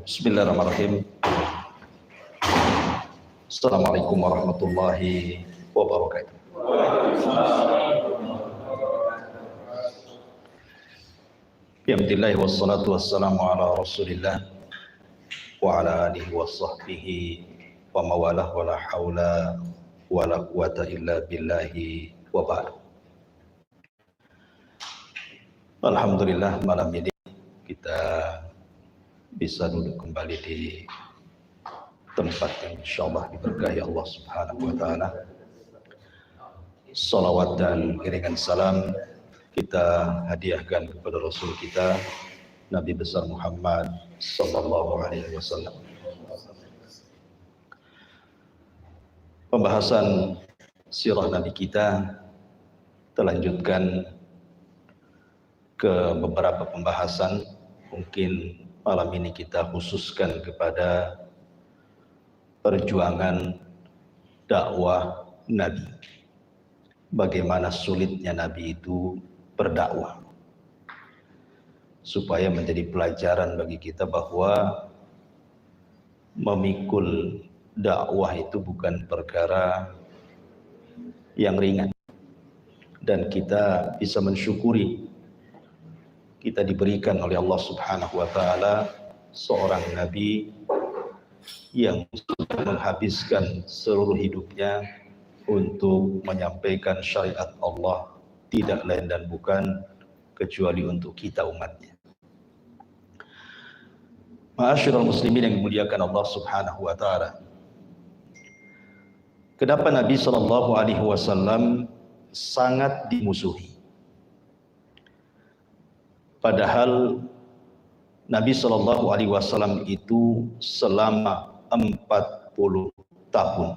Bismillahirrahmanirrahim. Assalamualaikum warahmatullahi wabarakatuh. Alhamdulillah wassalatu wassalamu ala Rasulillah wa ala alihi wa sahbihi wa mawalah wa la haula wa la quwata illa billahi wa ba'd. Alhamdulillah, malam ini kita bisa duduk kembali di tempat yang insyaallah diberkahi Allah Subhanahu wa taala. Salawat dan iringan salam kita hadiahkan kepada Rasul kita Nabi besar Muhammad sallallahu alaihi wasallam. Pembahasan sirah Nabi kita terlanjutkan ke beberapa pembahasan. Mungkin malam ini kita khususkan kepada perjuangan dakwah Nabi. Bagaimana sulitnya Nabi itu berdakwah, supaya menjadi pelajaran bagi kita bahwa memikul dakwah itu bukan perkara yang ringan, dan kita bisa mensyukuri kita diberikan oleh Allah Subhanahu wa taala seorang nabi yang sudah menghabiskan seluruh hidupnya untuk menyampaikan syariat Allah, tidak lain dan bukan kecuali untuk kita umatnya. Ma'asyiral muslimin yang dimuliakan Allah Subhanahu wa taala. Kenapa Nabi sallallahu alaihi wasallam sangat dimusuhi? Padahal Nabi sallallahu alaihi wasallam itu selama 40 tahun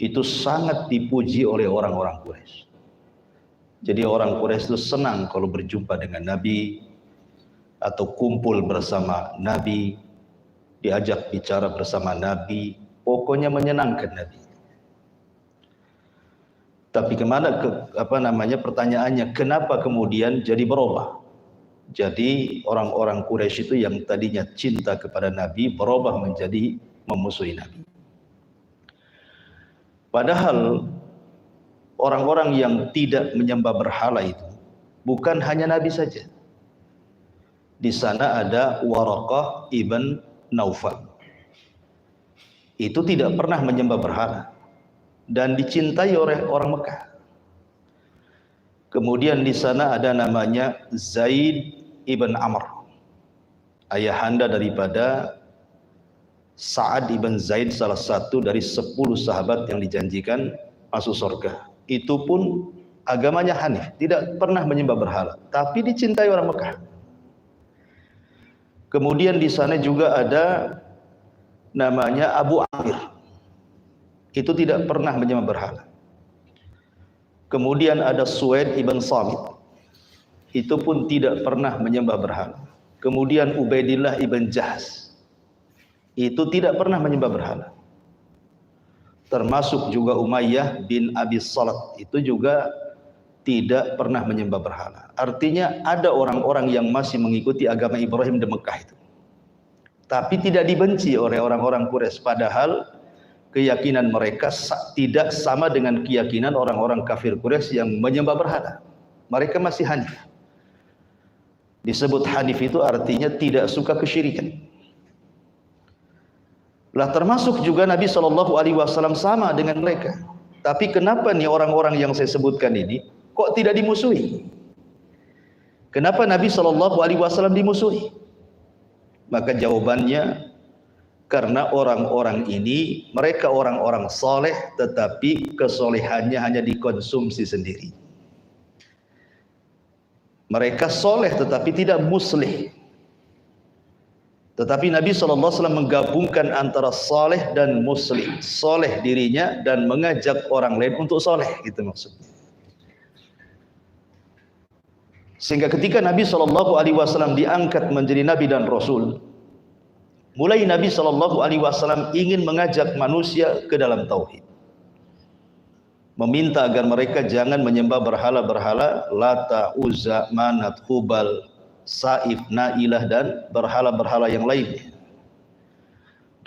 itu sangat dipuji oleh orang-orang Quraisy. Jadi orang Quraisy itu senang kalau berjumpa dengan Nabi atau kumpul bersama Nabi, diajak bicara bersama Nabi, pokoknya menyenangkan Nabi. Tapi pertanyaannya, kenapa kemudian jadi berubah? Jadi orang-orang Quraisy itu yang tadinya cinta kepada Nabi berubah menjadi memusuhi Nabi. Padahal orang-orang yang tidak menyembah berhala itu bukan hanya Nabi saja. Di sana ada Waraqah ibn Naufal. Itu tidak pernah menyembah berhala dan dicintai oleh orang Mekah. Kemudian di sana ada namanya Zaid ibn Amr, ayahanda daripada Sa'ad ibn Zaid, salah satu dari 10 sahabat yang dijanjikan masuk surga. Itu pun agamanya Hanif, tidak pernah menyembah berhala, tapi dicintai orang Mekah. Kemudian di sana juga ada namanya Abu Amir, itu tidak pernah menyembah berhala. Kemudian ada Suwaid ibn Samit, itu pun tidak pernah menyembah berhala. Kemudian Ubaidillah ibn Jahaz, itu tidak pernah menyembah berhala. Termasuk juga Umayyah bin Abi Salat, itu juga tidak pernah menyembah berhala. Artinya ada orang-orang yang masih mengikuti agama Ibrahim di Mekah itu, tapi tidak dibenci oleh orang-orang Quraisy, padahal keyakinan mereka tidak sama dengan keyakinan orang-orang kafir Quraisy yang menyembah berhala. Mereka masih Hanif. Disebut Hanif itu artinya tidak suka kesyirikan. Lah termasuk juga Nabi sallallahu alaihi wasallam sama dengan mereka. Tapi kenapa nih orang-orang yang saya sebutkan ini kok tidak dimusuhi? Kenapa Nabi sallallahu alaihi wasallam dimusuhi? Maka jawabannya, karena orang-orang ini mereka orang-orang soleh, tetapi kesolehannya hanya dikonsumsi sendiri. Mereka soleh tetapi tidak muslih. Tetapi Nabi SAW menggabungkan antara soleh dan muslih. Soleh dirinya dan mengajak orang lain untuk soleh, gitu maksudnya. Sehingga ketika Nabi SAW diangkat menjadi Nabi dan Rasul, mulai Nabi SAW ingin mengajak manusia ke dalam tauhid, meminta agar mereka jangan menyembah berhala-berhala Lata, Uzza, Manat, Hubal, Saif, Nailah dan berhala-berhala yang lainnya,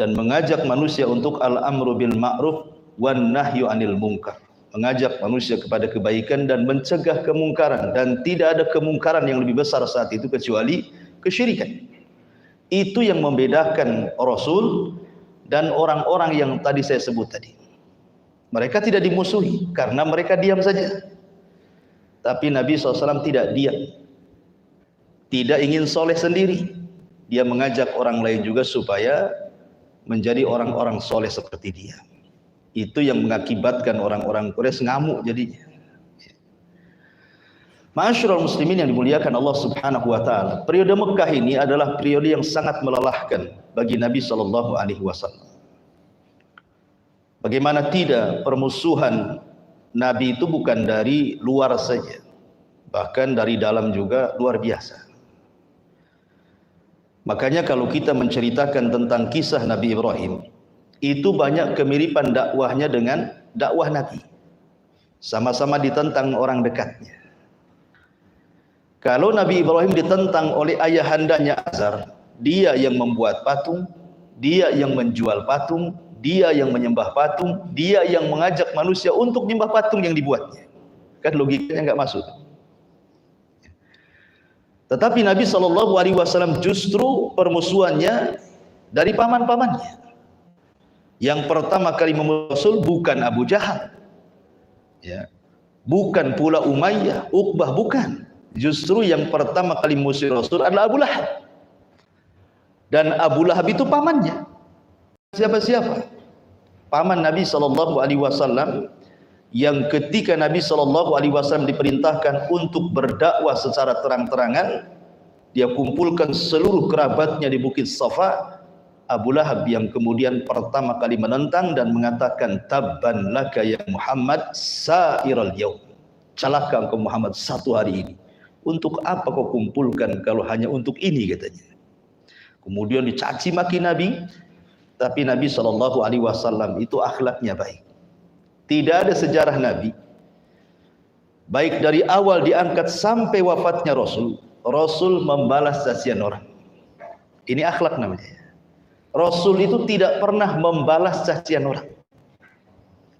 dan mengajak manusia untuk al-amru bil ma'ruf wan nahyu 'anil munkar, mengajak manusia kepada kebaikan dan mencegah kemungkaran, dan tidak ada kemungkaran yang lebih besar saat itu kecuali kesyirikan. Itu yang membedakan Rasul dan orang-orang yang tadi saya sebut tadi. Mereka tidak dimusuhi karena mereka diam saja. Tapi Nabi SAW tidak diam, tidak ingin soleh sendiri. Dia mengajak orang lain juga supaya menjadi orang-orang soleh seperti dia. Itu yang mengakibatkan orang-orang Quraisy ngamuk jadinya. Ma'asyiral muslimin yang dimuliakan Allah Subhanahu wa taala, periode Mekah ini adalah periode yang sangat melelahkan bagi Nabi sallallahu alaihi wasallam. Bagaimana tidak, permusuhan Nabi itu bukan dari luar saja, bahkan dari dalam juga luar biasa. Makanya kalau kita menceritakan tentang kisah Nabi Ibrahim, itu banyak kemiripan dakwahnya dengan dakwah Nabi. Sama-sama ditentang orang dekatnya. Kalau Nabi Ibrahim ditentang oleh ayahandanya Azar, dia yang membuat patung, dia yang menjual patung, dia yang menyembah patung, dia yang mengajak manusia untuk menyembah patung yang dibuatnya. Kan logikanya enggak masuk. Tetapi Nabi SAW justru permusuhannya dari paman-pamannya. Yang pertama kali memusuh bukan Abu Jahal, ya, bukan pula Umayyah, Uqbah, bukan. Justru yang pertama kali musuh Rasul adalah Abu Lahab. Dan Abu Lahab itu pamannya. Siapa-siapa? Paman Nabi SAW, yang ketika Nabi SAW diperintahkan untuk berdakwah secara terang-terangan, dia kumpulkan seluruh kerabatnya di Bukit Safa. Abu Lahab yang kemudian pertama kali menentang dan mengatakan, tabban laka ya Muhammad sa'iral yaum, celaka engkau Muhammad satu hari ini. Untuk apa kau kumpulkan kalau hanya untuk ini, katanya. Kemudian dicaci maki Nabi. Tapi Nabi SAW itu akhlaknya baik. Tidak ada sejarah Nabi, baik dari awal diangkat sampai wafatnya Rasul membalas cacian orang. Ini akhlak namanya. Rasul itu tidak pernah membalas cacian orang.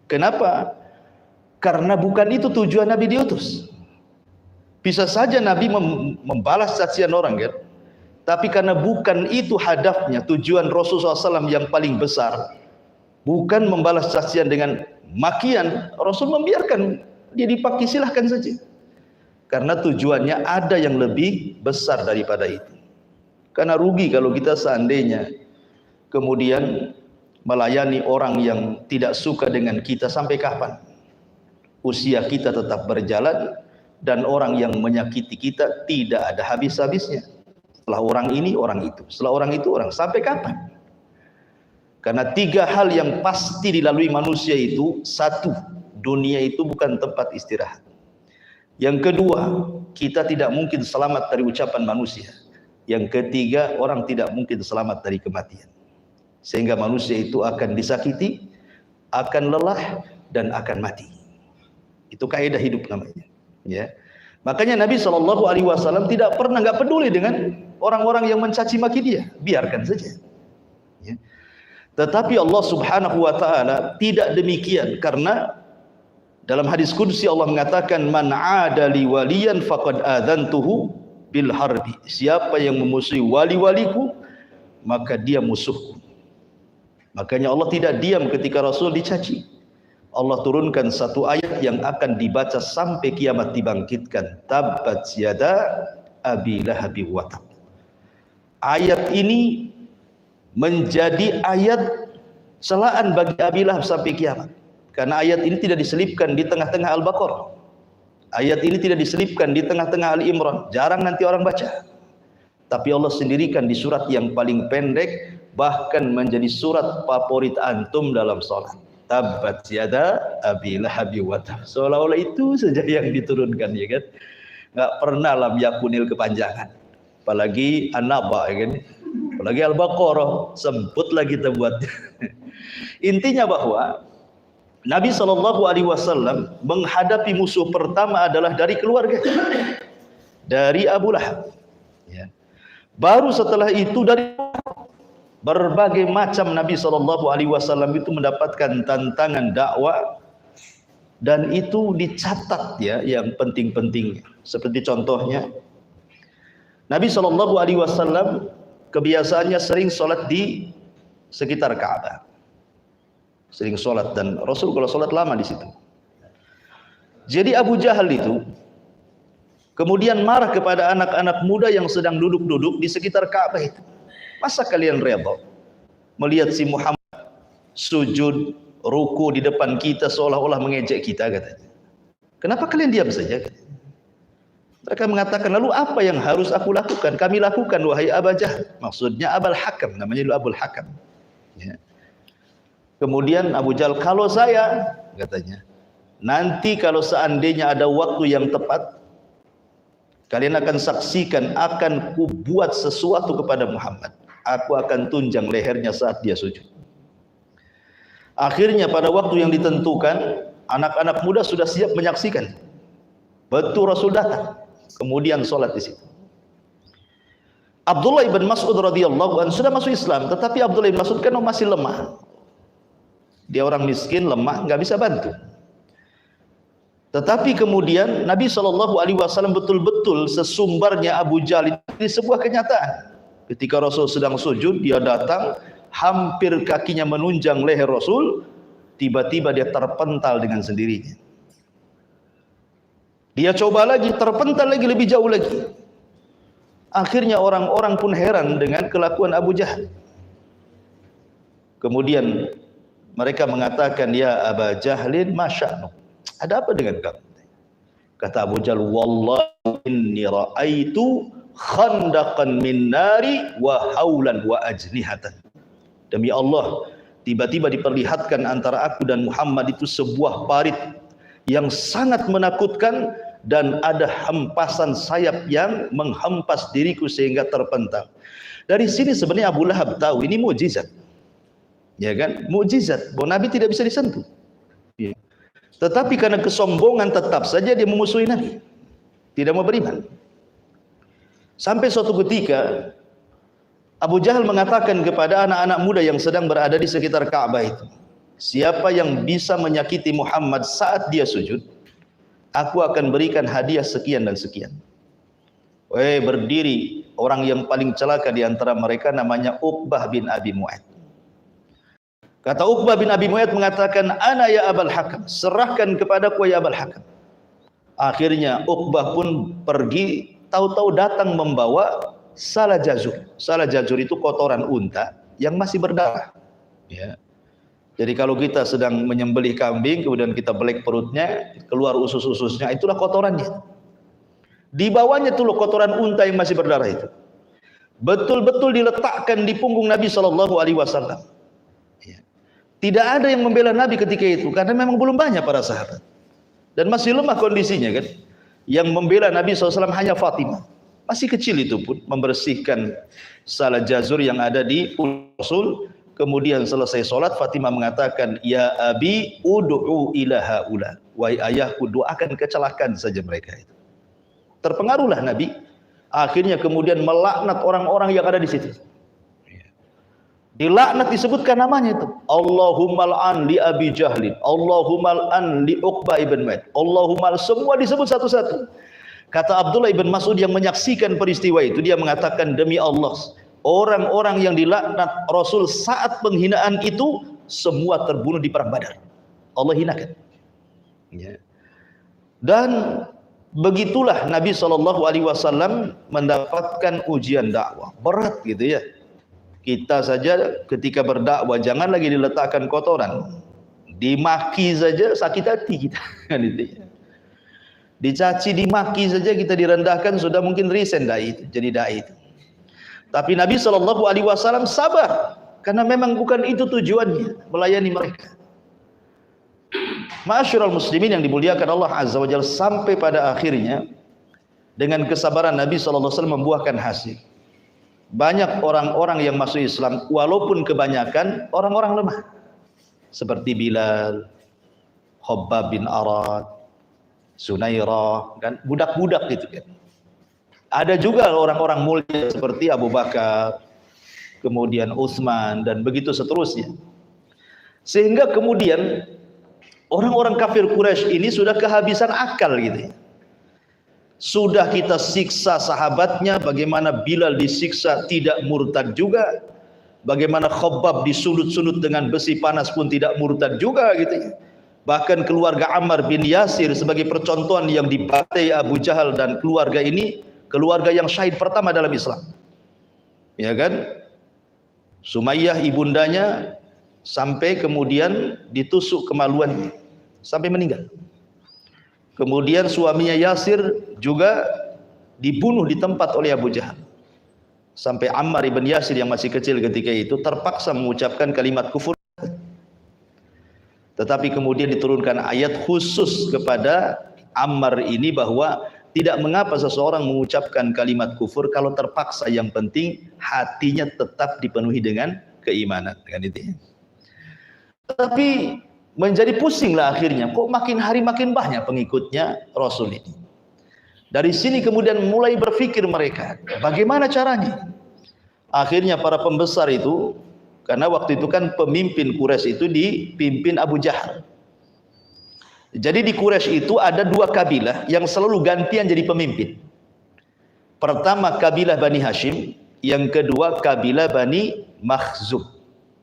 Kenapa? Karena bukan itu tujuan Nabi diutus. Bisa saja Nabi membalas cacian orang, kan? Tapi karena bukan itu hadafnya, tujuan Rasulullah SAW yang paling besar, bukan membalas cacian dengan makian, Rasul membiarkan dia dipaki, silahkan saja. Karena tujuannya ada yang lebih besar daripada itu. Karena rugi kalau kita seandainya kemudian melayani orang yang tidak suka dengan kita. Sampai kapan? Usia kita tetap berjalan dan orang yang menyakiti kita tidak ada habis-habisnya. Setelah orang ini, orang itu. Setelah orang itu, orang. Sampai kapan? Karena tiga hal yang pasti dilalui manusia itu. Satu, dunia itu bukan tempat istirahat. Yang kedua, kita tidak mungkin selamat dari ucapan manusia. Yang ketiga, orang tidak mungkin selamat dari kematian. Sehingga manusia itu akan disakiti, akan lelah, dan akan mati. Itu kaidah hidup namanya. Ya. Makanya Nabi SAW tidak pernah, nggak peduli dengan orang-orang yang mencaci maki dia, biarkan saja. Ya. Tetapi Allah Subhanahu wa taala tidak demikian, karena dalam hadis qudsi Allah mengatakan, man 'ada li waliyan faqad adzantuhu bil harbi. Siapa yang memusuhi wali-waliku, maka dia musuhku. Makanya Allah tidak diam ketika Rasul dicaci. Allah turunkan satu ayat yang akan dibaca sampai kiamat dibangkitkan. Tabbat yada abi lahabi wa tab. Ayat ini menjadi ayat celaan bagi Abi Lahab sampai kiamat. Karena ayat ini tidak diselipkan di tengah-tengah Al-Baqarah. Ayat ini tidak diselipkan di tengah-tengah Ali Imran. Jarang nanti orang baca. Tapi Allah sendirikan di surat yang paling pendek, bahkan menjadi surat favorit antum dalam salat. Tabbat yada abi lahabi wa tab. Seolah-olah itu saja yang diturunkan, ya kan? Enggak pernah lam yakunil kepanjangan. Apalagi An-Naba, ya kan? Apalagi Al-Baqarah, semput lagi kita buat. Intinya bahwa Nabi SAW menghadapi musuh pertama adalah dari keluarga, dari Abu Lahab. Baru setelah itu dari berbagai macam Nabi SAW itu mendapatkan tantangan dakwah, dan itu dicatat ya yang penting-pentingnya. Seperti contohnya Nabi SAW kebiasaannya sering sholat di sekitar Ka'bah, sering sholat, dan Rasul kalau sholat lama di situ. Jadi Abu Jahal itu kemudian marah kepada anak-anak muda yang sedang duduk-duduk di sekitar Ka'bah itu. Masa kalian rela melihat si Muhammad sujud, ruku di depan kita seolah-olah mengejek kita, katanya. Kenapa kalian diam saja? Mereka mengatakan, lalu apa yang harus aku lakukan? Kami lakukan, wahai Abu Jahal. Maksudnya Abul Hakam, namanya dulu Abul Hakam. Ya. Kemudian Abu Jahal, kalau saya, katanya, nanti kalau seandainya ada waktu yang tepat, kalian akan saksikan, akan kubuat sesuatu kepada Muhammad. Aku akan tunjang lehernya saat dia sujud. Akhirnya pada waktu yang ditentukan, anak-anak muda sudah siap menyaksikan. Betul Rasul datang. Kemudian sholat di situ. Abdullah ibn Mas'ud radhiyallahu anhu sudah masuk Islam, tetapi Abdullah ibn Mas'ud kan masih lemah. Dia orang miskin, lemah, nggak bisa bantu. Tetapi kemudian Nabi SAW betul-betul sesumbarnya Abu Jahal ini sebuah kenyataan. Ketika Rasul sedang sujud, dia datang, hampir kakinya menunjang leher Rasul, tiba-tiba dia terpental dengan sendirinya. Dia coba lagi, terpental lagi, lebih jauh lagi. Akhirnya orang-orang pun heran dengan kelakuan Abu Jahal. Kemudian mereka mengatakan, ya Aba Jahlin, masya'nu, ada apa dengan kamu? Kata Abu Jahal, wallahi inni ra'aitu khandaqan min nari wa haulan wa ajnihatan. Demi Allah, tiba-tiba diperlihatkan antara aku dan Muhammad itu sebuah parit yang sangat menakutkan, dan ada hempasan sayap yang menghempas diriku sehingga terpental. Dari sini sebenarnya Abu Lahab tahu ini mukjizat. Ya kan? Mukjizat bahwa Nabi tidak bisa disentuh. Ya. Tetapi karena kesombongan tetap saja dia memusuhi Nabi. Tidak mau beriman. Sampai suatu ketika Abu Jahal mengatakan kepada anak-anak muda yang sedang berada di sekitar Ka'bah itu, siapa yang bisa menyakiti Muhammad saat dia sujud, aku akan berikan hadiah sekian dan sekian. Berdiri orang yang paling celaka di antara mereka, namanya Uqbah bin Abi Mu'ayth. Kata Uqbah bin Abi Mu'ayth mengatakan, ana ya Abul Hakam, serahkan kepadaku ya Abul Hakam. Akhirnya Uqbah pun pergi, tahu-tahu datang membawa salah jazur. Salah jazur itu kotoran unta yang masih berdarah. Ya. Jadi kalau kita sedang menyembelih kambing, kemudian kita belek perutnya, keluar usus-ususnya, itulah kotorannya. Di bawahnya itu loh kotoran unta yang masih berdarah itu. Betul-betul diletakkan di punggung Nabi SAW. Ya. Tidak ada yang membela Nabi ketika itu, karena memang belum banyak para sahabat. Dan masih lemah kondisinya kan. Yang membela Nabi SAW hanya Fatimah. Masih kecil itu pun, membersihkan salah jazur yang ada di Rasul. Kemudian selesai sholat, Fatimah mengatakan, ya abi ud'u ila haula, wahai ayahku, doakan kecelakaan saja mereka itu. Terpengaruhlah Nabi, akhirnya kemudian melaknat orang-orang yang ada di situ. Dilaknat, disebutkan namanya itu, Allahumma al'an li Abi Jahlin, Allahumma al'an li Uqbah ibn Mu'ayth, Allahumma, semua disebut satu-satu. Kata Abdullah ibn Mas'ud yang menyaksikan peristiwa itu, dia mengatakan, demi Allah, orang-orang yang dilaknat Rasul saat penghinaan itu semua terbunuh di perang Badar. Allah hinakan. Ya. Dan begitulah Nabi SAW mendapatkan ujian dakwah berat gitu ya. Kita saja ketika berdakwah jangan lagi diletakkan kotoran, dimaki saja sakit hati kita. Dicaci, dimaki saja kita direndahkan, sudah mungkin resign dai itu, jadi dai itu. Tapi Nabi SAW sabar, karena memang bukan itu tujuannya, melayani mereka. Ma'asyiral muslimin yang dimuliakan Allah Azza wa Jalla, sampai pada akhirnya dengan kesabaran Nabi SAW membuahkan hasil. Banyak orang-orang yang masuk Islam, walaupun kebanyakan orang-orang lemah, seperti Bilal, Khabbab bin Arad, Sunairah, kan budak-budak gitu kan. Ada juga orang-orang mulia seperti Abu Bakar, kemudian Utsman, dan begitu seterusnya. Sehingga kemudian orang-orang kafir Quraisy ini sudah kehabisan akal gitu. Sudah kita siksa sahabatnya, bagaimana Bilal disiksa tidak murtad juga, bagaimana Khabbab disudut-sudut dengan besi panas pun tidak murtad juga gitu. Bahkan keluarga Ammar bin Yasir sebagai percontohan yang dibantai Abu Jahal dan keluarga ini, keluarga yang syahid pertama dalam Islam. Ya kan? Sumayyah ibundanya sampai kemudian ditusuk kemaluan sampai meninggal. Kemudian suaminya Yasir juga dibunuh di tempat oleh Abu Jahal. Sampai Ammar ibn Yasir yang masih kecil ketika itu terpaksa mengucapkan kalimat kufur. Tetapi kemudian diturunkan ayat khusus kepada Ammar ini bahwa tidak mengapa seseorang mengucapkan kalimat kufur kalau terpaksa, yang penting hatinya tetap dipenuhi dengan keimanan, dengan itu. Tapi menjadi pusinglah akhirnya, kok makin hari makin banyak pengikutnya Rasul ini. Dari sini kemudian mulai berpikir mereka, bagaimana caranya? Akhirnya para pembesar itu, karena waktu itu kan pemimpin Quraisy itu dipimpin Abu Jahal. Jadi di Quraisy itu ada dua kabilah yang selalu gantian jadi pemimpin. Pertama kabilah Bani Hashim, yang kedua kabilah Bani Makhzum.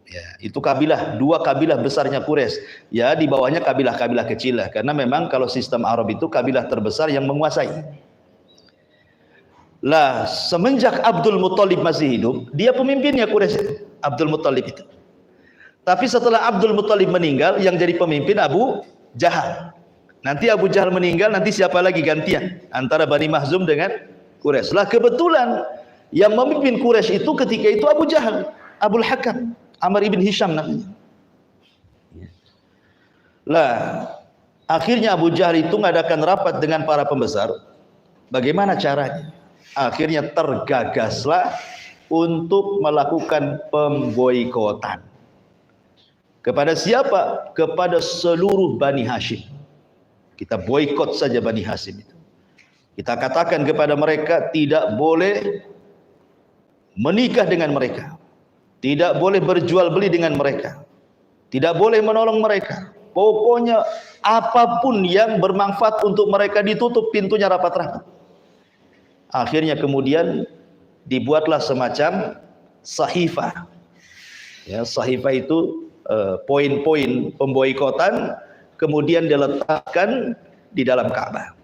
Ya, itu kabilah, dua kabilah besarnya Quraisy. Ya, di bawahnya kabilah-kabilah kecil lah, karena memang kalau sistem Arab itu kabilah terbesar yang menguasai. Lah, semenjak Abdul Muthalib masih hidup, dia pemimpinnya Quraisy, Abdul Muthalib itu. Tapi setelah Abdul Muthalib meninggal, yang jadi pemimpin Abu Jahal. Nanti Abu Jahal meninggal, nanti siapa lagi gantian antara Bani Makhzum dengan Quraisy. Lah kebetulan yang memimpin Quraisy itu ketika itu Abu Jahal, Abul Hakam, Amr ibn Hisham namanya. Lah akhirnya Abu Jahal itu mengadakan rapat dengan para pembesar. Bagaimana caranya? Akhirnya tergagaslah untuk melakukan pemboikotan. Kepada siapa? Kepada seluruh Bani Hashim. Kita boikot saja Bani Hashim itu. Kita katakan kepada mereka tidak boleh menikah dengan mereka, tidak boleh berjual beli dengan mereka, tidak boleh menolong mereka. Pokoknya apapun yang bermanfaat untuk mereka ditutup pintunya rapat-rapat. Akhirnya kemudian dibuatlah semacam sahifah. Ya, sahifah itu poin-poin pemboikotan, kemudian diletakkan di dalam Ka'bah.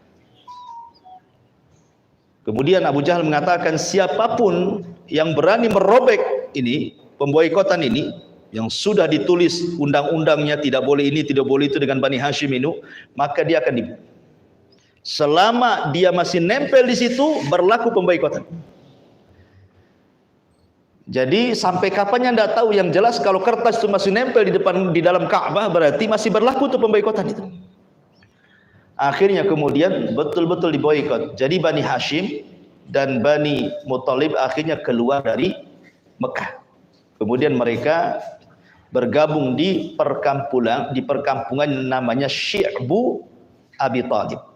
Kemudian Abu Jahal mengatakan siapapun yang berani merobek ini, pemboikotan ini, yang sudah ditulis undang-undangnya tidak boleh ini, tidak boleh itu dengan Bani Hashim itu, maka dia akan dibunuh. Selama dia masih nempel di situ, berlaku pemboikotan. Jadi sampai kapannya tidak tahu, yang jelas kalau kertas itu masih nempel di dalam Ka'bah berarti masih berlaku tuh pemboikotan itu. Akhirnya kemudian betul-betul diboikot. Jadi Bani Hashim dan Bani Muthalib akhirnya keluar dari Mekah. Kemudian mereka bergabung di perkampungan namanya Syi'bu Abi Thalib.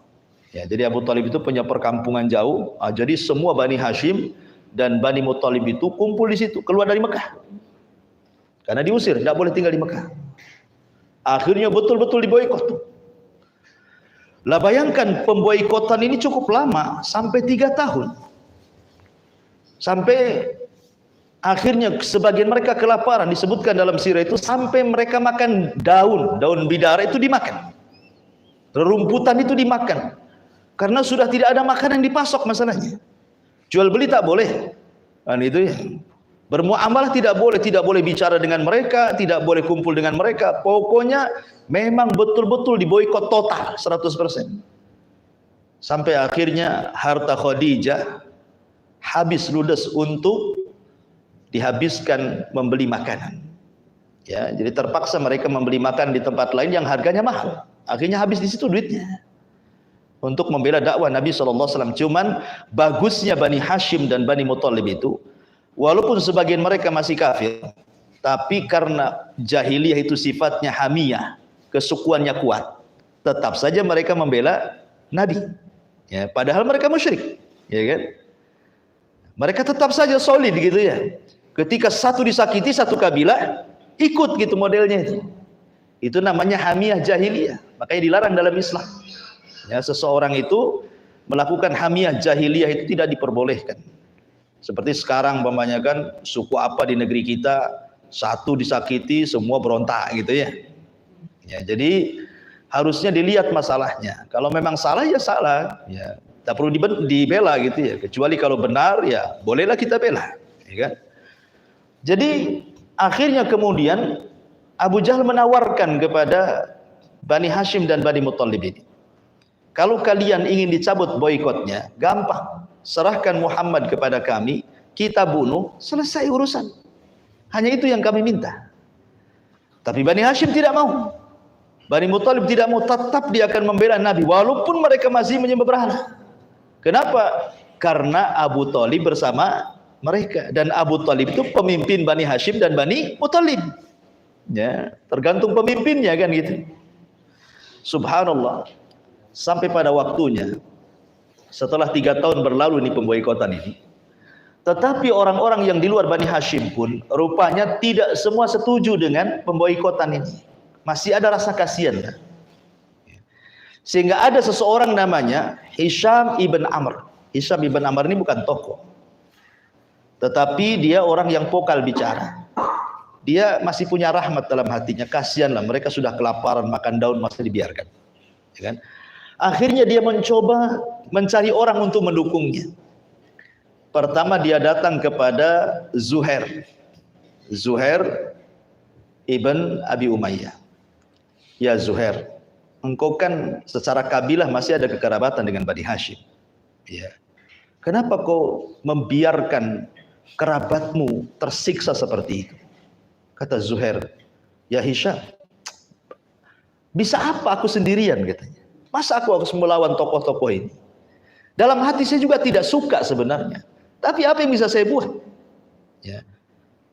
Ya, jadi Abu Thalib itu punya perkampungan jauh. Jadi semua Bani Hashim dan Bani Muthalib itu kumpul di situ, keluar dari Mekah. Karena diusir, tidak boleh tinggal di Mekah. Akhirnya betul-betul diboikot. Lah bayangkan pemboikotan ini cukup lama, sampai 3 tahun. Sampai akhirnya sebagian mereka kelaparan, disebutkan dalam sirah itu sampai mereka makan daun bidara itu dimakan. Rerumputan itu dimakan. Karena sudah tidak ada makanan yang dipasok masalahnya. Jual beli tak boleh, kan itu ya. Bermuamalah tidak boleh bicara dengan mereka, tidak boleh kumpul dengan mereka. Pokoknya memang betul-betul diboikot total 100%. Sampai akhirnya harta Khadijah habis ludes untuk dihabiskan membeli makanan. Ya, jadi terpaksa mereka membeli makan di tempat lain yang harganya mahal. Akhirnya habis di situ duitnya untuk membela dakwah Nabi SAW. Cuman bagusnya Bani Hashim dan Bani Muthalib itu, walaupun sebagian mereka masih kafir, tapi karena jahiliyah itu sifatnya hamiyah, kesukuannya kuat, tetap saja mereka membela Nabi. Ya, padahal mereka musyrik, ya kan? Mereka tetap saja solid gitu ya. Ketika satu disakiti, satu kabilah ikut gitu modelnya itu. Itu namanya hamiyah jahiliyah. Makanya dilarang dalam Islam. Ya, seseorang itu melakukan hamiyah jahiliyah itu tidak diperbolehkan. Seperti sekarang umpamanya kan suku apa di negeri kita satu disakiti semua berontak gitu ya. Ya, jadi harusnya dilihat masalahnya. Kalau memang salah ya salah, ya tak perlu dibela gitu ya. Kecuali kalau benar ya bolehlah kita bela, ya kan? Jadi akhirnya kemudian Abu Jahal menawarkan kepada Bani Hashim dan Bani Muttalib ini, kalau kalian ingin dicabut boikotnya, gampang, serahkan Muhammad kepada kami, kita bunuh, selesai urusan. Hanya itu yang kami minta. Tapi Bani Hashim tidak mau, Bani Muttalib tidak mau, tetap dia akan membela Nabi walaupun mereka masih menyembah berhala. Kenapa? Karena Abu Thalib bersama mereka, dan Abu Thalib itu pemimpin Bani Hashim dan Bani Muttalib. Ya, tergantung pemimpinnya kan gitu. Subhanallah. Sampai pada waktunya setelah 3 tahun berlalu nih pemboikotan ini, tetapi orang-orang yang di luar Bani Hashim pun rupanya tidak semua setuju dengan pemboikotan ini. Masih ada rasa kasihan. Sehingga ada seseorang namanya Hisham ibn Amr. Hisham ibn Amr ini bukan tokoh, tetapi dia orang yang vokal bicara. Dia masih punya rahmat dalam hatinya. Kasihanlah, mereka sudah kelaparan, makan daun masih dibiarkan, ya kan? Akhirnya dia mencoba mencari orang untuk mendukungnya. Pertama dia datang kepada Zuhair ibn Abi Umayyah. Ya Zuhair, engkau kan secara kabilah masih ada kekerabatan dengan Bani Hashim. Ya. Kenapa kau membiarkan kerabatmu tersiksa seperti itu? Kata Zuhair, ya Hisham, bisa apa aku sendirian katanya. Masa aku harus melawan tokoh-tokoh ini? Dalam hati saya juga tidak suka sebenarnya. Tapi apa yang bisa saya buat? Ya.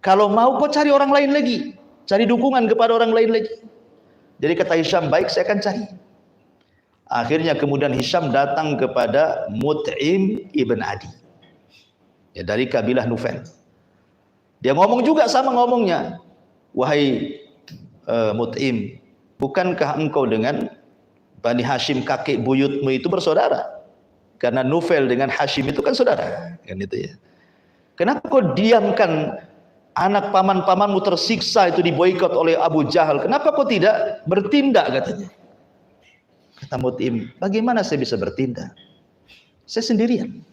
Kalau mau kau cari orang lain lagi, cari dukungan kepada orang lain lagi. Jadi kata Hisham, baik saya akan cari. Akhirnya kemudian Hisham datang kepada Mut'im ibn Adi, ya, dari kabilah Nufail. Dia ngomong juga sama ngomongnya, wahai Mut'im, bukankah engkau dengan Bani Hashim kakek buyutmu itu bersaudara? Karena Nufail dengan Hashim itu kan saudara, kan itu ya. Kenapa kau diamkan anak paman-pamanmu tersiksa itu diboikot oleh Abu Jahal? Kenapa kau tidak bertindak katanya? Kata Mut'im, bagaimana saya bisa bertindak? Saya sendirian.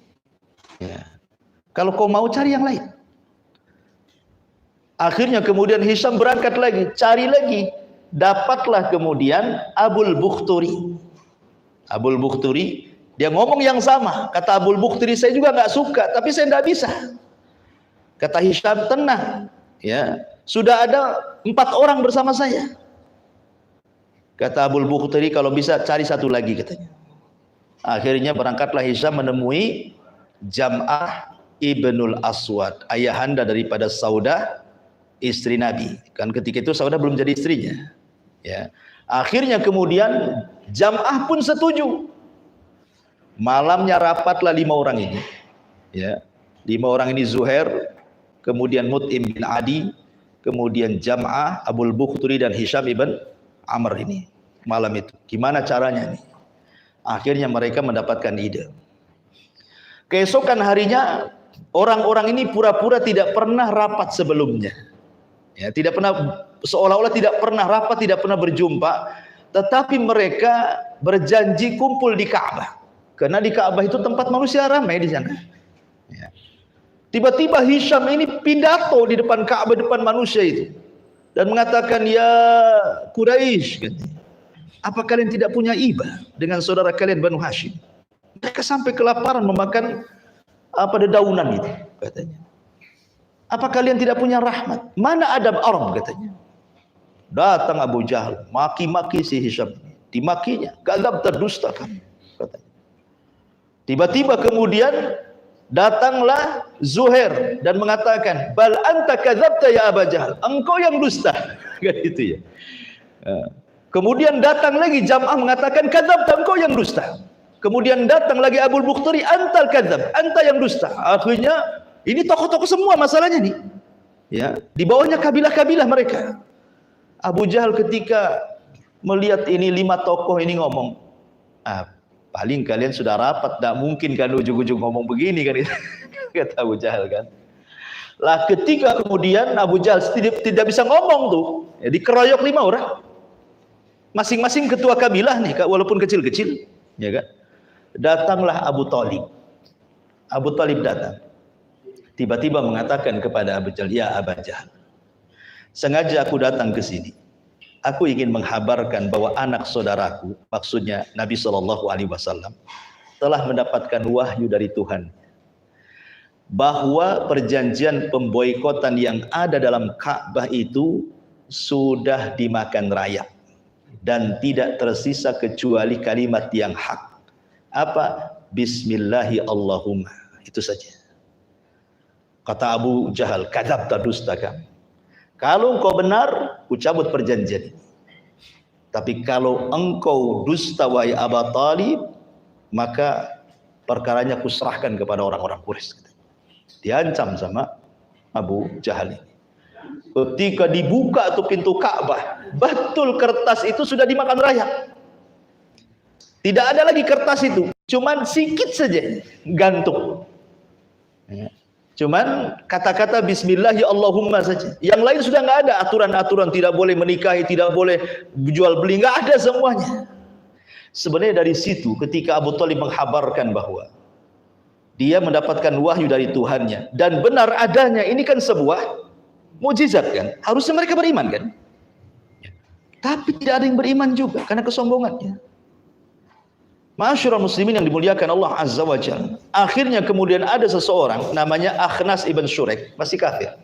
Ya. Kalau kau mau cari yang lain. Akhirnya kemudian Hisham berangkat lagi, cari lagi. Dapatlah kemudian Abul Bukhturi. Abul Bukhturi, dia ngomong yang sama. Kata Abul Bukhturi, saya juga nggak suka, tapi saya nggak bisa. Kata Hisham, tenang, ya, sudah ada 4 orang bersama saya. Kata Abul Bukhturi, kalau bisa cari satu lagi katanya. Akhirnya berangkatlah Hisham menemui Jam'ah ibnul Aswad, ayahanda daripada Saudah, istri Nabi. Kan ketika itu Saudah belum jadi istrinya. Ya. Akhirnya kemudian Jam'ah pun setuju. Malamnya rapatlah 5 orang ini. Ya. 5 orang ini Zuhair, kemudian Mut'im bin Adi, kemudian Jam'ah, Abul Bukhturi dan Hisham ibn Amr ini. Malam itu gimana caranya nih? Akhirnya mereka mendapatkan ide. Keesokan harinya orang-orang ini pura-pura tidak pernah rapat sebelumnya. Ya, tidak pernah, seolah-olah tidak pernah rapat, tidak pernah berjumpa, tetapi mereka berjanji kumpul di Ka'bah. Karena di Ka'bah itu tempat manusia ramai di sana. Ya. Tiba-tiba Hisham ini pidato di depan Ka'bah, depan manusia itu, dan mengatakan, ya Quraisy, apa kalian tidak punya iba dengan saudara kalian Banu Hashim? Mereka sampai kelaparan memakan dedaunan itu, katanya. Apa kalian tidak punya rahmat? Mana adab Arab, katanya. Datang Abu Jahal, maki-maki si Hisham, dimakinya, gagap terdusta kamu, katanya. Tiba-tiba kemudian datanglah Zuhair dan mengatakan, bal anta kadzabta ya Abu Jahal, engkau yang dusta, kan itu ya. Kemudian datang lagi Jam'ah mengatakan, kadzabta, engkau yang dusta. Kemudian datang lagi Abu Bukhtari, antal kadzab, anta yang dusta. Akhirnya ini tokoh-tokoh semua masalahnya nih. Ya, di bawahnya kabilah-kabilah mereka. Abu Jahal ketika melihat ini 5 tokoh ini ngomong, paling kalian sudah rapat, tidak mungkin kan ujung-ujung ngomong begini kan, kata Abu Jahal kan. Lah ketika kemudian Abu Jahal tidak bisa ngomong tuh, ya, dikeroyok 5 orang, masing-masing ketua kabilah nih, walaupun kecil-kecil, ya kan. Datanglah Abu Thalib. Abu Thalib datang, tiba-tiba mengatakan kepada Abu Jahal, ya Abu Jahal, sengaja aku datang ke sini. Aku ingin menghabarkan bahwa anak saudaraku, maksudnya Nabi SAW, telah mendapatkan wahyu dari Tuhan, bahwa perjanjian pemboikotan yang ada dalam Ka'bah itu sudah dimakan raya dan tidak tersisa kecuali kalimat yang hak. Apa? Bismillahi Allahumma. Itu saja. Kata Abu Jahal, kadzabta, dusta kamu. Kalau engkau benar, ku cabut perjanjian. Tapi kalau engkau dusta wahai Abu Thalib, maka perkaranya ku serahkan kepada orang-orang Quraisy. Diancam sama Abu Jahal ini. Ketika dibuka tuh pintu Ka'bah, betul kertas itu sudah dimakan raya. Tidak ada lagi kertas itu, cuman sikit saja gantung. Ya. Cuman kata-kata Bismillahi Allahumma saja. Yang lain sudah nggak ada aturan-aturan, tidak boleh menikahi, tidak boleh jual beli, nggak ada semuanya. Sebenarnya dari situ ketika Abu Thalib menghabarkan bahwa dia mendapatkan wahyu dari Tuhannya dan benar adanya, ini kan sebuah mukjizat kan. Harusnya mereka beriman kan. Tapi tidak ada yang beriman juga karena kesombongannya. Ma'asyiral muslimin yang dimuliakan Allah Azza wa Jalla. Akhirnya kemudian ada seseorang namanya Akhnas ibn Syurek, masih kafir.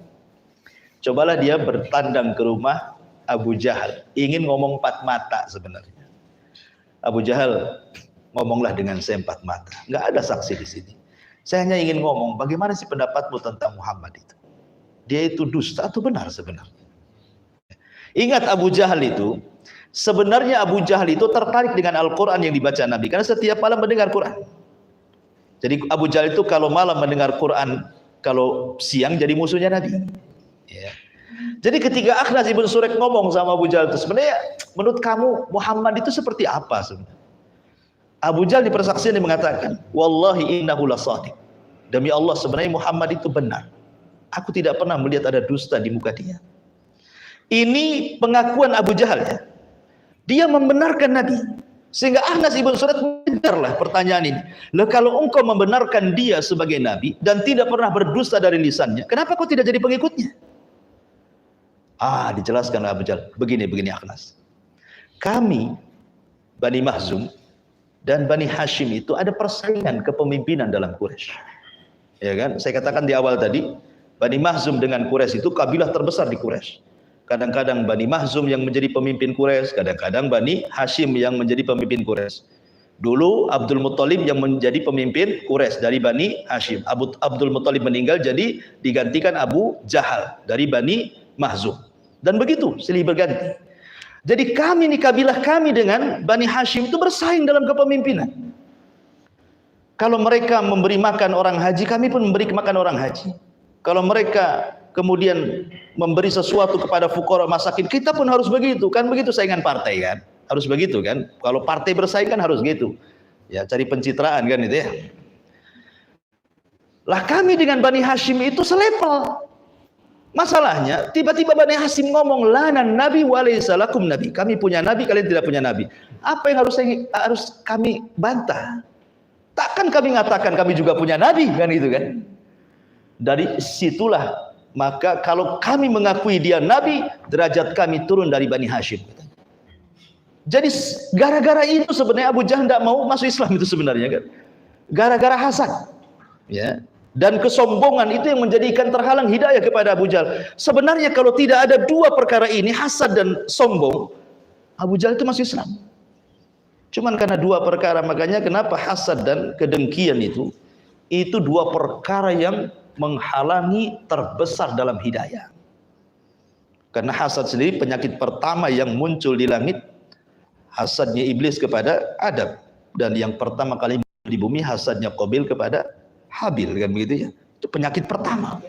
Cobalah dia bertandang ke rumah Abu Jahal, ingin ngomong 4 mata sebenarnya. Abu Jahal, ngomonglah dengan saya 4 mata. Enggak ada saksi di sini. Saya hanya ingin ngomong, bagaimana sih pendapatmu tentang Muhammad itu? Dia itu dusta atau benar sebenarnya? Ingat Abu Jahal itu, sebenarnya Abu Jahal itu tertarik dengan Al-Quran yang dibaca Nabi, karena setiap malam mendengar Quran. Jadi Abu Jahal itu kalau malam mendengar Quran, kalau siang jadi musuhnya Nabi. Ya. Jadi ketika Akhnas ibn Syurek ngomong sama Abu Jahal itu, sebenarnya menurut kamu Muhammad itu seperti apa sebenarnya? Abu Jahal di persaksian mengatakan, wallahi innahu lasadiq. Demi Allah sebenarnya Muhammad itu benar. Aku tidak pernah melihat ada dusta di muka dia. Ini pengakuan Abu Jahal ya. Dia membenarkan Nabi. Sehingga Akhnas ibn Syurek mengejarlah pertanyaan ini. Lah kalau engkau membenarkan dia sebagai Nabi dan tidak pernah berdusta dari lisannya, kenapa kau tidak jadi pengikutnya? Dijelaskan Abu Jahal. Begini Akhnas. Kami Bani Makhzum dan Bani Hashim itu ada persaingan kepemimpinan dalam Quraisy. Ya kan? Saya katakan di awal tadi, Bani Makhzum dengan Quraisy itu kabilah terbesar di Quraisy. Kadang-kadang Bani Makhzum yang menjadi pemimpin Quraisy, kadang-kadang Bani Hashim yang menjadi pemimpin Quraisy. Dulu Abdul Muthalib yang menjadi pemimpin Quraisy dari Bani Hashim. Abdul Muthalib meninggal, jadi digantikan Abu Jahal dari Bani Makhzum. Dan begitu silih berganti. Jadi kami nih, kabilah kami dengan Bani Hashim itu bersaing dalam kepemimpinan. Kalau mereka memberi makan orang haji, kami pun memberi makan orang haji. Kalau mereka kemudian memberi sesuatu kepada fuqara masakin, kita pun harus begitu. Kan begitu saingan partai kan? Harus begitu kan? Kalau partai bersaing kan harus gitu. Ya, cari pencitraan kan itu ya. Lah kami dengan Bani Hashim itu selevel. Masalahnya tiba-tiba Bani Hashim ngomong, lana nabi wa laysa lakum nabi. Kami punya nabi, kalian tidak punya nabi. Apa yang harus kami bantah? Takkan kami mengatakan kami juga punya nabi kan gitu kan? Dari situlah maka kalau kami mengakui dia nabi, derajat kami turun dari Bani Hashim. Jadi gara-gara itu sebenarnya Abu Jahal tidak mau masuk Islam itu sebenarnya kan. Gara-gara hasad. Ya. Dan kesombongan itu yang menjadikan terhalang hidayah kepada Abu Jahal. Sebenarnya kalau tidak ada 2 perkara ini, hasad dan sombong, Abu Jahal itu masuk Islam. Cuman karena 2 perkara, makanya kenapa hasad dan kedengkian itu 2 perkara yang menghalangi terbesar dalam hidayah. Karena hasad sendiri penyakit pertama yang muncul di langit, hasadnya iblis kepada Adam. Dan yang pertama kali di bumi hasadnya Qabil kepada Habil, kan begitu ya. Itu penyakit pertama.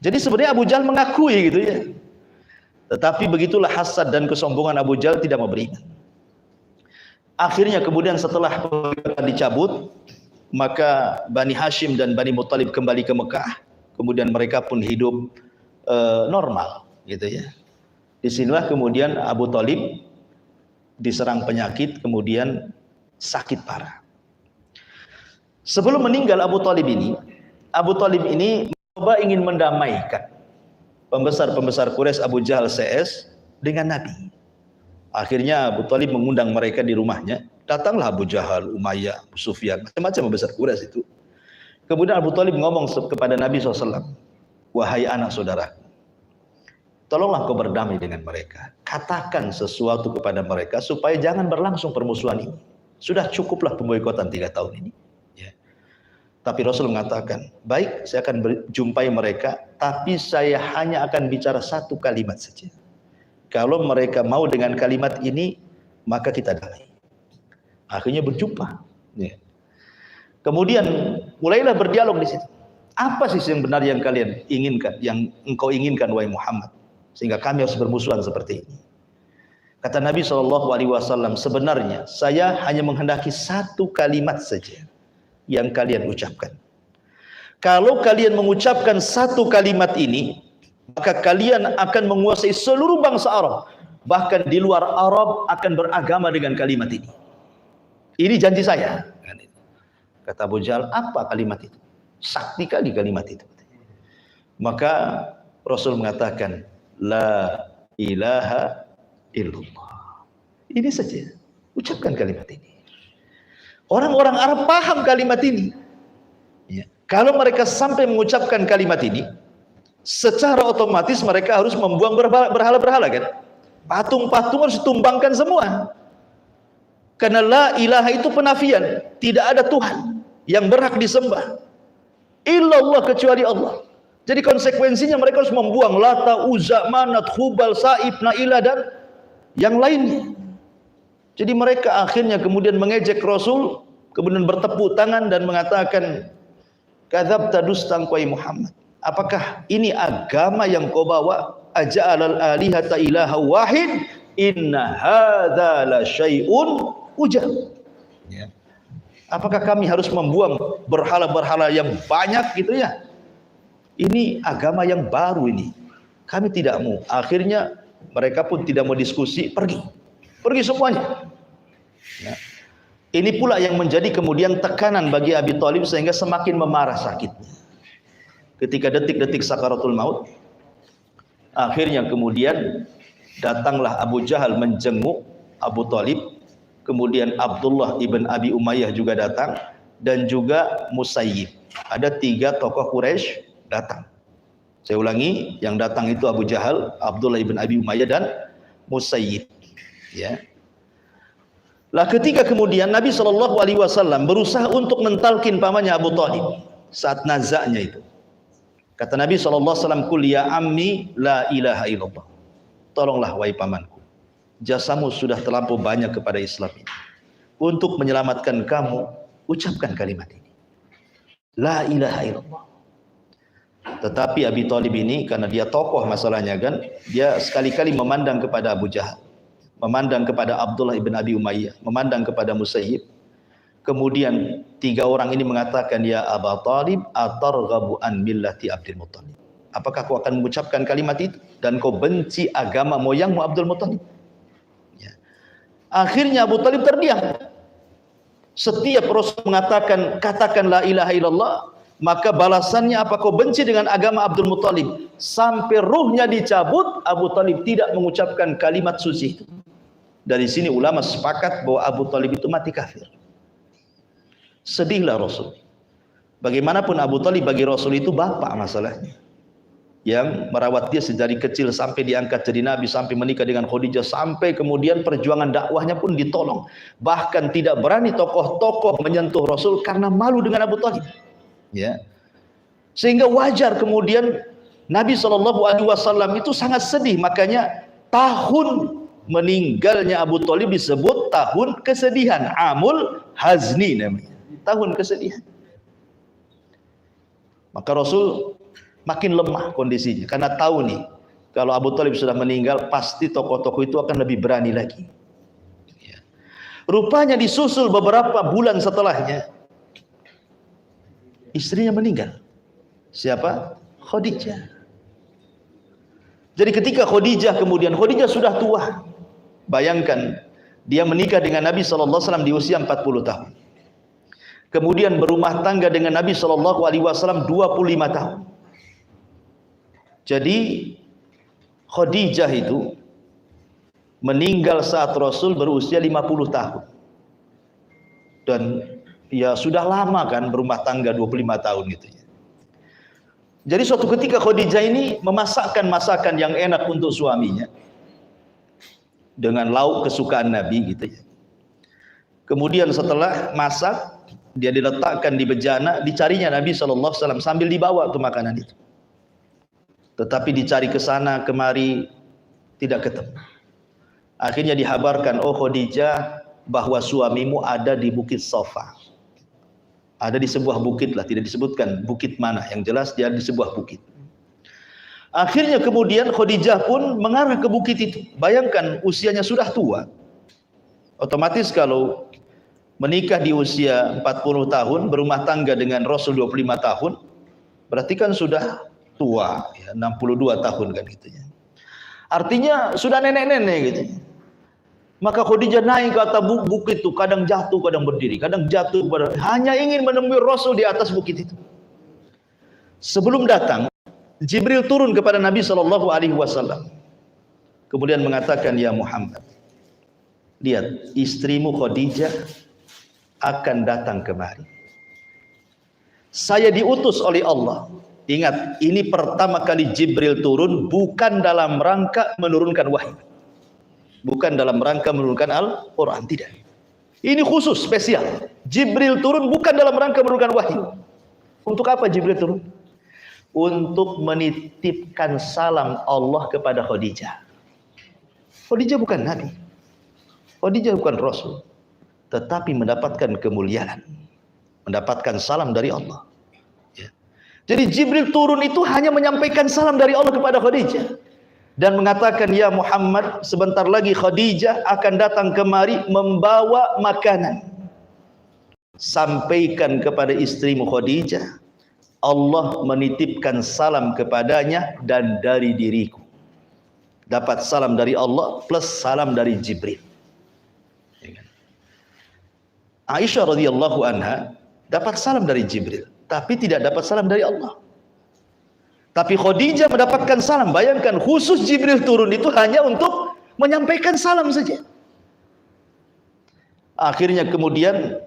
Jadi sebenarnya Abu Jahal mengakui gitu ya. Tetapi begitulah hasad dan kesombongan Abu Jahal, tidak mau beriman. Akhirnya kemudian setelah dicabut, maka Bani Hashim dan Bani Muttalib kembali ke Mekah. Kemudian mereka pun hidup normal gitu ya. Disinilah kemudian Abu Thalib diserang penyakit, kemudian sakit parah. Sebelum meninggal Abu Thalib ini mencoba ingin mendamaikan pembesar-pembesar Quraisy, Abu Jahal CS, dengan Nabi. Akhirnya Abu Thalib mengundang mereka di rumahnya. Datanglah Abu Jahal, Umayyah, Abu Sufyan, macam-macam pembesar Quraisy itu. Kemudian Abu Thalib ngomong kepada Nabi SAW, wahai anak saudaraku, tolonglah kau berdamai dengan mereka. Katakan sesuatu kepada mereka supaya jangan berlangsung permusuhan ini. Sudah cukuplah pemboikotan 3 tahun ini. Ya. Tapi Rasul mengatakan, baik, saya akan berjumpai mereka, tapi saya hanya akan bicara 1 kalimat saja. Kalau mereka mau dengan kalimat ini, maka kita damai. Akhirnya berjumpa. Ya. Kemudian mulailah berdialog di situ. Apa sih yang benar yang kalian inginkan, yang engkau inginkan wahai Muhammad, sehingga kami harus bermusuhan seperti ini? Kata Nabi SAW, sebenarnya saya hanya menghendaki 1 kalimat saja yang kalian ucapkan. Kalau kalian mengucapkan 1 kalimat ini, maka kalian akan menguasai seluruh bangsa Arab. Bahkan di luar Arab akan beragama dengan kalimat ini. Ini janji saya. Kata Abu Jahal, apa kalimat itu? Sakti kali kalimat itu. Maka Rasul mengatakan, la ilaha illallah. Ini saja, ucapkan kalimat ini. Orang-orang Arab paham kalimat ini. Ya. Kalau mereka sampai mengucapkan kalimat ini, secara otomatis mereka harus membuang berhala-berhala, kan? Patung-patung harus ditumbangkan semua. Karena la ilaha itu penafian, tidak ada Tuhan yang berhak disembah illallah kecuali Allah. Jadi konsekuensinya mereka harus membuang Lata, Uzza, Manat, Hubal, Saib, Na'ilah dan yang lainnya. Jadi mereka akhirnya kemudian mengejek Rasul, kemudian bertepuk tangan dan mengatakan, kadzabta dustang wahai Muhammad. Apakah ini agama yang kau bawa? Aja'alal alihata ilaha wahid, inna hadza la syai'un ujab. Ya. Apakah kami harus membuang berhala-berhala yang banyak gitu ya? Ini agama yang baru ini. Kami tidak mau. Akhirnya mereka pun tidak mau diskusi, pergi semuanya. Ya. Ini pula yang menjadi kemudian tekanan bagi Abi Thalib sehingga semakin memarah sakitnya. Ketika detik-detik sakaratul maut, akhirnya kemudian datanglah Abu Jahal menjenguk Abu Thalib. Kemudian Abdullah ibn Abi Umayyah juga datang, dan juga Musayyib. Ada 3 tokoh Quraisy datang. Saya ulangi, yang datang itu Abu Jahal, Abdullah ibn Abi Umayyah dan Musayyib. Ya. Lah ketika kemudian Nabi SAW berusaha untuk mentalkin pamannya Abu Thalib saat nazaknya itu. Kata Nabi SAW, "Qul ya ammi la ilaha illallah." Tolonglah wahai pamanku, jasamu sudah terlampau banyak kepada Islam ini. Untuk menyelamatkan kamu, ucapkan kalimat ini. La ilaha illallah. Tetapi Abi Thalib ini, karena dia tokoh masalahnya kan, dia sekali-kali memandang kepada Abu Jahal, memandang kepada Abdullah ibn Abi Umayyah, memandang kepada Musayyib. Kemudian 3 orang ini mengatakan, ya Aba Thalib, atarghabu an millati Abdul Muttalib. Apakah kau akan mengucapkan kalimat itu dan kau benci agama moyangmu Abdul Muttalib? Akhirnya Abu Thalib terdiam. Setiap Rasul mengatakan, katakan la ilaha illallah, maka balasannya, apa kau benci dengan agama Abdul Muttalib? Sampai ruhnya dicabut, Abu Thalib tidak mengucapkan kalimat suci itu. Dari sini ulama sepakat bahwa Abu Thalib itu mati kafir. Sedihlah Rasul. Bagaimanapun Abu Thalib bagi Rasul itu bapak masalahnya, yang merawat dia dari kecil sampai diangkat jadi nabi, sampai menikah dengan Khadijah, sampai kemudian perjuangan dakwahnya pun ditolong. Bahkan tidak berani tokoh-tokoh menyentuh Rasul karena malu dengan Abu Thalib. Ya. Sehingga wajar kemudian Nabi SAW itu sangat sedih. Makanya tahun meninggalnya Abu Thalib disebut tahun kesedihan, amul hazni namanya, tahun kesedihan. Maka Rasul makin lemah kondisinya karena tahu nih kalau Abu Thalib sudah meninggal pasti tokoh-tokoh itu akan lebih berani lagi. Rupanya disusul beberapa bulan setelahnya istrinya meninggal. Siapa? Khadijah. Jadi ketika Khadijah sudah tua. Bayangkan dia menikah dengan Nabi SAW di usia 40 tahun. Kemudian berumah tangga dengan Nabi SAW 25 tahun. Jadi Khadijah itu meninggal saat Rasul berusia 50 tahun. Dan ya sudah lama kan berumah tangga 25 tahun gitu ya. Jadi suatu ketika Khadijah ini memasakkan masakan yang enak untuk suaminya dengan lauk kesukaan Nabi gitu ya. Kemudian setelah masak, dia diletakkan di bejana, dicarinya Nabi SAW sambil dibawa tuh makanan itu. Tetapi dicari ke sana kemari tidak ketemu. Akhirnya dihabarkan, oh Khadijah, bahwa suamimu ada di Bukit Safa. Ada di sebuah bukit lah, tidak disebutkan bukit mana, yang jelas dia di sebuah bukit. Akhirnya kemudian Khadijah pun mengarah ke bukit itu. Bayangkan usianya sudah tua. Otomatis kalau menikah di usia 40 tahun, berumah tangga dengan Rasul 25 tahun, berarti kan sudah tua, ya, 62 tahun kan gitu ya. Artinya sudah nenek-nenek gitu. Maka Khadijah naik ke atas bukit itu, kadang jatuh, kadang berdiri, kadang jatuh, hanya ingin menemui Rasul di atas bukit itu. Sebelum datang, Jibril turun kepada Nabi SAW. Kemudian mengatakan, ya Muhammad, lihat istrimu Khadijah akan datang kemari. Saya diutus oleh Allah. Ingat, ini pertama kali Jibril turun bukan dalam rangka menurunkan wahyu. Bukan dalam rangka menurunkan Al-Quran, tidak. Ini khusus, spesial. Jibril turun bukan dalam rangka menurunkan wahyu. Untuk apa Jibril turun? Untuk menitipkan salam Allah kepada Khadijah. Khadijah bukan Nabi. Khadijah bukan Rasul. Tetapi mendapatkan kemuliaan. Mendapatkan salam dari Allah. Ya. Jadi Jibril turun itu hanya menyampaikan salam dari Allah kepada Khadijah. Dan mengatakan, ya Muhammad, sebentar lagi Khadijah akan datang kemari membawa makanan. Sampaikan kepada istrimu Khadijah, Allah menitipkan salam kepadanya dan dari diriku. Dapat salam dari Allah plus salam dari Jibril. Aisyah radhiyallahu anha dapat salam dari Jibril, tapi tidak dapat salam dari Allah. Tapi Khadijah mendapatkan salam. Bayangkan, khusus Jibril turun itu hanya untuk menyampaikan salam saja. Akhirnya kemudian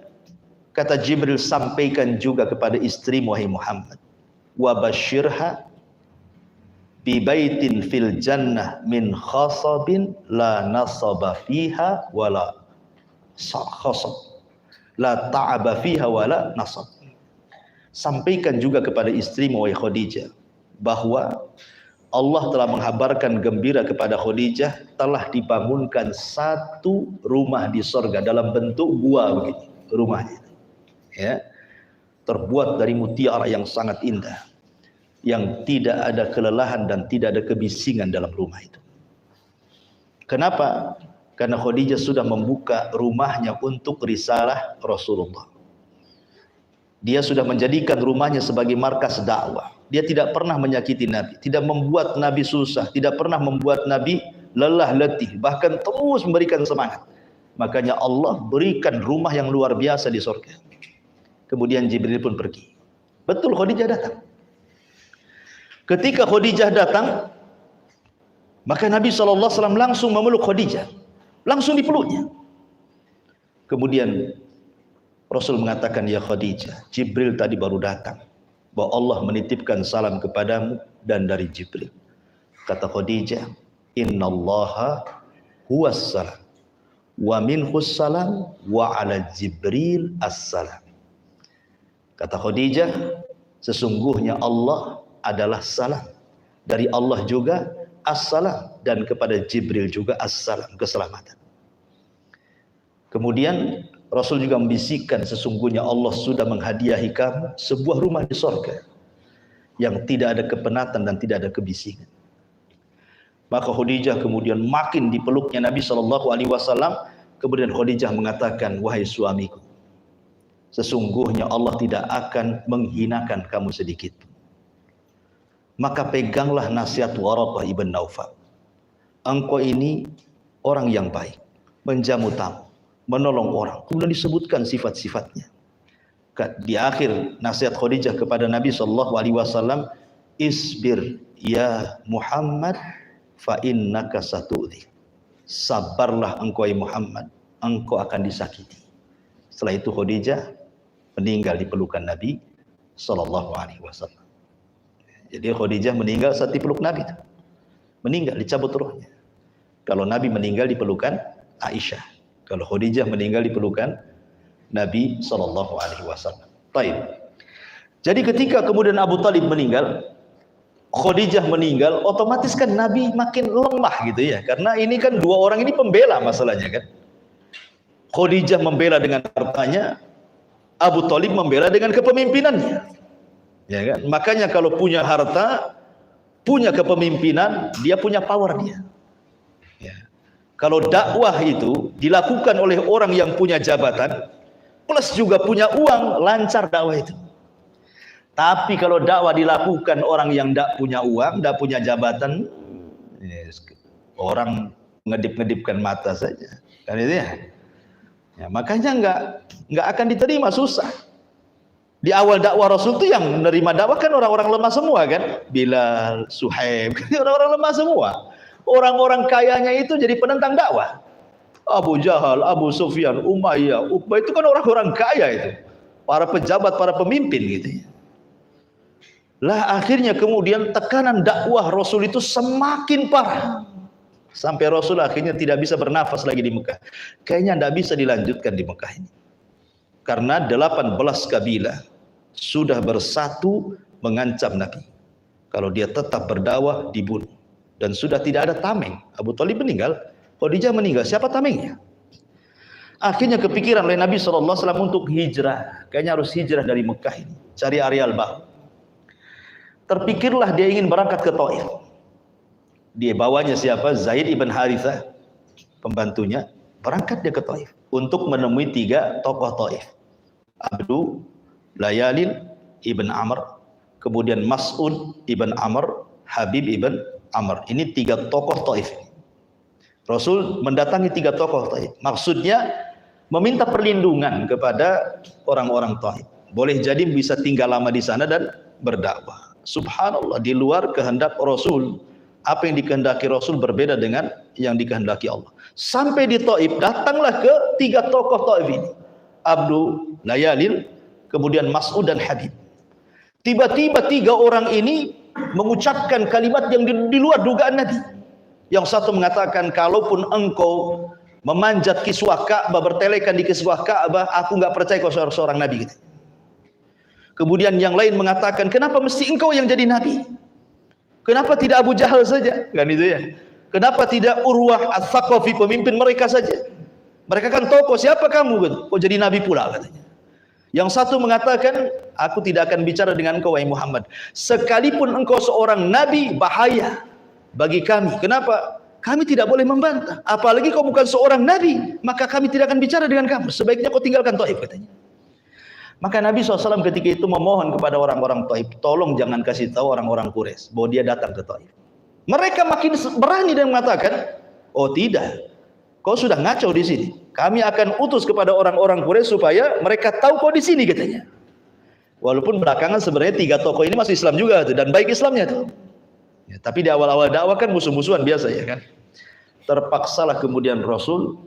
kata Jibril, sampaikan juga kepada istri wahai Muhammad, wa basyirha bi baitin fil jannah min khasabin la nasaba fiha wala khasab, la ta'aba fiha wala nasab. Sampaikan juga kepada istrimu wahai Khadijah bahwa Allah telah menghabarkan gembira kepada Khadijah, telah dibangunkan satu rumah di sorga dalam bentuk gua begini rumahnya, ya, terbuat dari mutiara yang sangat indah, yang tidak ada kelelahan dan tidak ada kebisingan dalam rumah itu. Kenapa? Karena Khadijah sudah membuka rumahnya untuk risalah Rasulullah. Dia sudah menjadikan rumahnya sebagai markas dakwah. Dia tidak pernah menyakiti Nabi, tidak membuat Nabi susah, tidak pernah membuat Nabi lelah letih, bahkan terus memberikan semangat. Makanya Allah berikan rumah yang luar biasa di surga. Kemudian Jibril pun pergi. Betul, Khadijah datang. Ketika Khadijah datang, maka Nabi SAW langsung memeluk Khadijah, langsung dipeluknya. Kemudian Rasul mengatakan, ya Khadijah, Jibril tadi baru datang, bahwa Allah menitipkan salam kepadamu dan dari Jibril. Kata Khadijah, innallaha huwas salam wa minhus salam wa ala Jibril assalam. Kata Khadijah, sesungguhnya Allah adalah salam, dari Allah juga assalam, dan kepada Jibril juga assalam, keselamatan. Kemudian Rasul juga membisikkan, sesungguhnya Allah sudah menghadiahi kamu sebuah rumah di sorga yang tidak ada kepenatan dan tidak ada kebisingan. Maka Khadijah kemudian makin dipeluknya Nabi SAW. Kemudian Khadijah mengatakan, wahai suamiku, sesungguhnya Allah tidak akan menghinakan kamu sedikit. Maka peganglah nasihat Waraqah ibn Naufal. Engkau ini orang yang baik, menjamu tamu, menolong orang. Kemudian disebutkan sifat-sifatnya. Di akhir nasihat Khadijah kepada Nabi SAW, isbir ya Muhammad fa innaka satu'dhi. Sabarlah engkau ya Muhammad, engkau akan disakiti. Setelah itu Khadijah meninggal di pelukan Nabi SAW. Jadi Khadijah meninggal saat dipeluk Nabi itu. Meninggal, dicabut ruhnya. Kalau Nabi meninggal di pelukan Aisyah, kalau Khadijah meninggal di pelukan Nabi SAW. Baik. Jadi ketika kemudian Abu Talib meninggal, Khadijah meninggal, otomatis kan Nabi makin lemah gitu ya. Karena ini kan dua orang ini pembela masalahnya kan. Khadijah membela dengan hartanya, Abu Talib membela dengan kepemimpinannya. Ya kan? Makanya kalau punya harta, punya kepemimpinan, dia punya power dia. Ya. Kalau dakwah itu dilakukan oleh orang yang punya jabatan, plus juga punya uang, lancar dakwah itu. Tapi kalau dakwah dilakukan orang yang tidak punya uang, tidak punya jabatan, orang ngedip-ngedipkan mata saja, kan itu ya. Ya makanya nggak akan diterima, susah. Di awal dakwah Rasul itu yang menerima dakwah kan orang-orang lemah semua kan, Bilal, Suhaib, orang-orang lemah semua. Orang-orang kayanya itu jadi penentang dakwah. Abu Jahal, Abu Sufyan, Umayyah, Uqbah itu kan orang-orang kaya itu, para pejabat, para pemimpin gitu ya. Lah akhirnya kemudian tekanan dakwah Rasul itu semakin parah. Sampai Rasul akhirnya tidak bisa bernafas lagi di Mekah. Kayaknya tidak bisa dilanjutkan di Mekah ini. Karena 18 kabilah sudah bersatu mengancam Nabi. Kalau dia tetap berdakwah dibunuh. Dan sudah tidak ada tameng. Abu Talib meninggal, Khadijah meninggal, siapa tamengnya? Akhirnya kepikiran oleh Nabi SAW untuk hijrah. Kayaknya harus hijrah dari Mekah ini, cari areal baru. Terpikirlah dia ingin berangkat ke Taif. Dia bawanya siapa? Zaid ibn Harithah, pembantunya. Berangkat dia ke Taif untuk menemui 3 tokoh Taif. Abdu, Layalin ibn Amr, kemudian Mas'ud ibn Amr, Habib ibn Amr. Ini 3 tokoh Taif. Rasul mendatangi 3 tokoh Taif. Maksudnya meminta perlindungan kepada orang-orang Taif. Boleh jadi bisa tinggal lama di sana dan berdakwah. Subhanallah, di luar kehendak Rasul. Apa yang dikehendaki Rasul berbeda dengan yang dikehendaki Allah. Sampai di Taif, datanglah ke 3 tokoh Taif ini. Abdu, Layalin, kemudian Mas'ud dan Habib. Tiba-tiba 3 orang ini mengucapkan kalimat yang di luar dugaan Nabi. Yang satu mengatakan, kalaupun engkau memanjat kiswah Ka'bah, bertelekan di kiswah Ka'bah, aku nggak percaya kau seorang Nabi gitu. Kemudian yang lain mengatakan, kenapa mesti engkau yang jadi Nabi? Kenapa tidak Abu Jahal saja? Kan itu ya. Kenapa tidak Urwah Ats-Tsaqafi, pemimpin mereka saja? Mereka kan tokoh, siapa kamu? Gitu. Kok jadi Nabi pula katanya. Yang satu mengatakan, aku tidak akan bicara dengan engkau wahai Muhammad. Sekalipun engkau seorang Nabi, bahaya bagi kami. Kenapa? Kami tidak boleh membantah. Apalagi kau bukan seorang Nabi, maka kami tidak akan bicara dengan kamu. Sebaiknya kau tinggalkan Taif katanya. Maka Nabi SAW ketika itu memohon kepada orang-orang Taif, tolong jangan kasih tahu orang-orang Quraisy bahwa dia datang ke Taif. Mereka makin berani dan mengatakan, oh tidak, kau sudah ngacau di sini. Kami akan utus kepada orang-orang Quraisy supaya mereka tahu kau di sini katanya. Walaupun belakangan sebenarnya 3 tokoh ini masih Islam juga tuh, dan baik Islamnya tuh. Ya, tapi di awal-awal dakwah kan musuh-musuhan biasa ya kan. Terpaksalah kemudian Rasul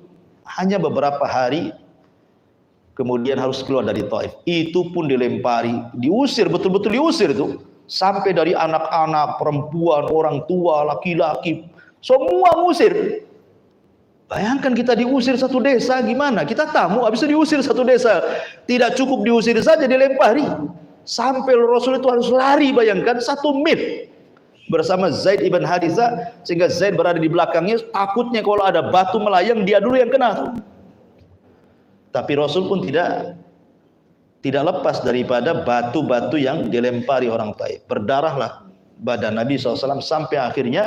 hanya beberapa hari kemudian harus keluar dari Taif. Itu pun dilempari, diusir, betul-betul diusir itu. Sampai dari anak-anak, perempuan, orang tua, laki-laki, semua musir. Bayangkan kita diusir satu desa gimana? Kita tamu, habis itu diusir satu desa. Tidak cukup diusir saja, dilempari. Sampai Rasul itu harus lari, bayangkan 1 mil. bersama Zaid ibn Harithah, sehingga Zaid berada di belakangnya, takutnya kalau ada batu melayang dia dulu yang kena. Tapi Rasul pun tidak lepas daripada batu-batu yang dilempari orang Taif. Berdarahlah badan Nabi SAW sampai akhirnya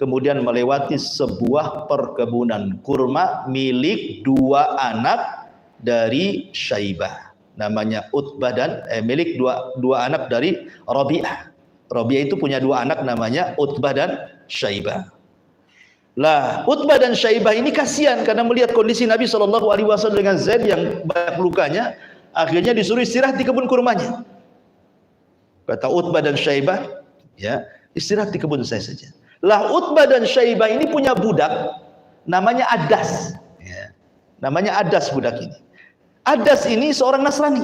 kemudian melewati sebuah perkebunan kurma milik dua anak dari Syaibah, namanya Utbah dan milik dua anak dari Rabi'ah. Rabi'ah itu punya dua anak namanya Utbah dan Syaibah. Lah, Utbah dan Syaibah ini kasihan karena melihat kondisi Nabi SAW dengan Zaid yang banyak lukanya, akhirnya disuruh istirahat di kebun kurmanya. Kata Utbah dan Syaibah, ya, istirahat di kebun saya saja. Lah, Utbah dan Syaibah ini punya budak namanya Adas, ya. Namanya Adas budak ini. Adas ini seorang Nasrani.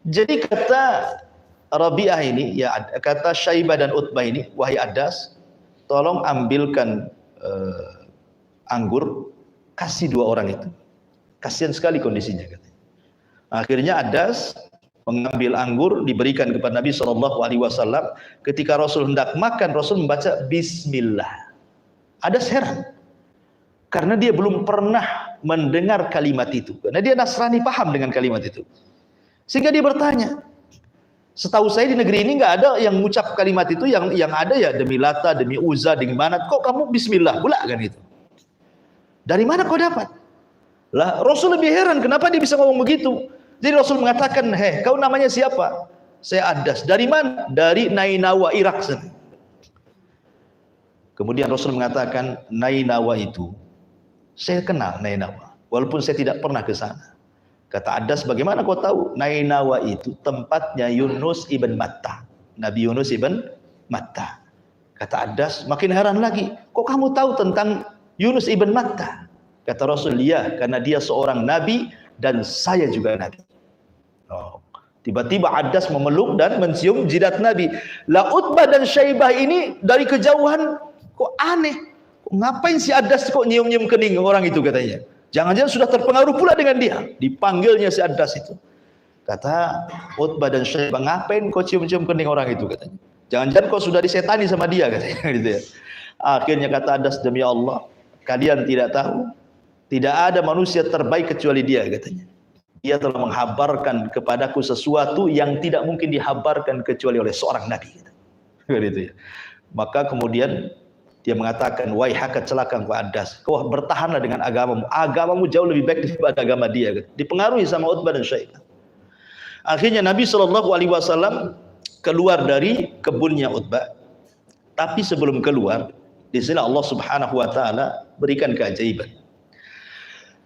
Jadi kata Rabi'ah ini, ya, kata Syaibah dan Utbah ini, wahai Adas, tolong ambilkan anggur, kasih dua orang itu. Kasihan sekali kondisinya, katanya. Akhirnya Adas mengambil anggur, diberikan kepada Nabi SAW. Ketika Rasul hendak makan, Rasul membaca Bismillah. Adas heran, karena dia belum pernah mendengar kalimat itu. Karena dia Nasrani, paham dengan kalimat itu. Sehingga dia bertanya, setahu saya di negeri ini nggak ada yang mengucap kalimat itu, yang ada ya demi Lata, demi Uzza, demi Manat. Kok kamu Bismillah pula kan itu? Dari mana kau dapat? Lah, Rasul lebih heran kenapa dia bisa ngomong begitu. Jadi Rasul mengatakan, heh, kau namanya siapa? Saya Adas. Dari mana? Dari Nainawa, Irak. Kemudian Rasul mengatakan, Nainawa itu saya kenal Nainawa, walaupun saya tidak pernah ke sana. Kata Adas, bagaimana kau tahu? Nainawa itu tempatnya Yunus ibn Matta, Nabi Yunus ibn Matta. Kata Adas, makin heran lagi, kok kamu tahu tentang Yunus ibn Matta? Kata Rasul, ya, karena dia seorang nabi dan saya juga nabi. Oh, tiba-tiba Adas memeluk dan mencium jidat Nabi. La Utbah dan Syaibah ini dari kejauhan, kok aneh, kok ngapain si Adas kok nyium-nyium kening orang itu, katanya. Jangan-jangan sudah terpengaruh pula dengan dia. Dipanggilnya si Adas itu. Kata Utbah dan Syaibah, ngapain kau cium-cium kening orang itu, katanya. Jangan-jangan kau sudah disetani sama dia, katanya. Gitu ya. Akhirnya kata Adas, demi Allah, kalian tidak tahu, tidak ada manusia terbaik kecuali dia, katanya. Dia telah menghabarkan kepadaku sesuatu yang tidak mungkin dihabarkan kecuali oleh seorang nabi. Gitu ya. Maka kemudian dia mengatakan, waihaka, celaka engkau Adas, kau bertahanlah dengan agamamu. Agamamu jauh lebih baik daripada agama dia. Dipengaruhi sama Utbah dan Syaibah. Akhirnya Nabi SAW keluar dari kebunnya Utbah. Tapi sebelum keluar, di sini Allah Subhanahu wa taala berikan keajaiban.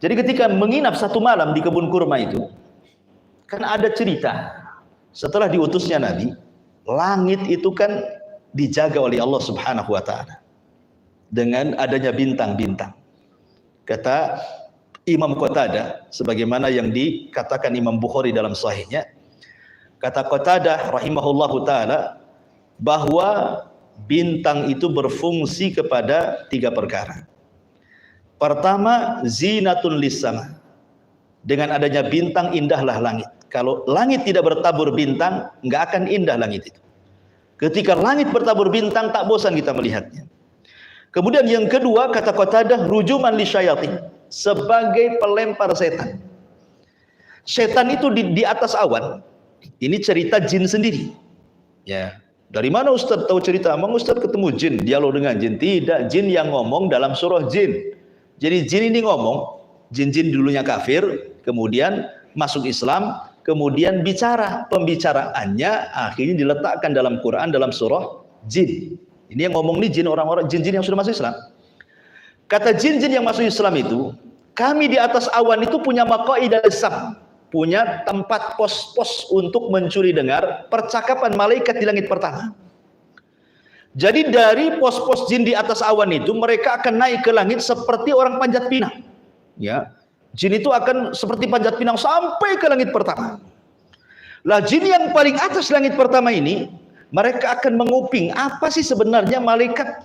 Jadi ketika menginap satu malam di kebun kurma itu, kan ada cerita, setelah diutusnya Nabi, langit itu kan dijaga oleh Allah Subhanahu wa taala dengan adanya bintang-bintang. Kata Imam Qatadah, sebagaimana yang dikatakan Imam Bukhari dalam sahihnya, kata Qatadah rahimahullahu taala, bahwa bintang itu berfungsi kepada tiga perkara. Pertama, zinatun lisama. Dengan adanya bintang, indahlah langit. Kalau langit tidak bertabur bintang, nggak akan indah langit itu. Ketika langit bertabur bintang, tak bosan kita melihatnya. Kemudian yang kedua, kata Qatadah, rujuman lisyayatin, sebagai pelempar setan. Setan itu di atas awan. Ini cerita jin sendiri. Ya. Dari mana Ustaz tahu cerita? Emang Ustaz ketemu jin, dialog dengan jin? Tidak, jin yang ngomong dalam surah jin. Jadi jin ini ngomong, jin-jin dulunya kafir, kemudian masuk Islam, kemudian bicara. Pembicaraannya akhirnya diletakkan dalam Quran, dalam surah jin. Ini yang ngomong nih jin, orang-orang jin-jin yang sudah masuk Islam. Kata jin-jin yang masuk Islam itu, kami di atas awan itu punya maqaidah sam, punya tempat pos-pos untuk mencuri dengar percakapan malaikat di langit pertama. Jadi dari pos-pos jin di atas awan itu, mereka akan naik ke langit seperti orang panjat pinang. Ya, jin itu akan seperti panjat pinang sampai ke langit pertama. Lah jin yang paling atas langit pertama ini, mereka akan menguping apa sih sebenarnya malaikat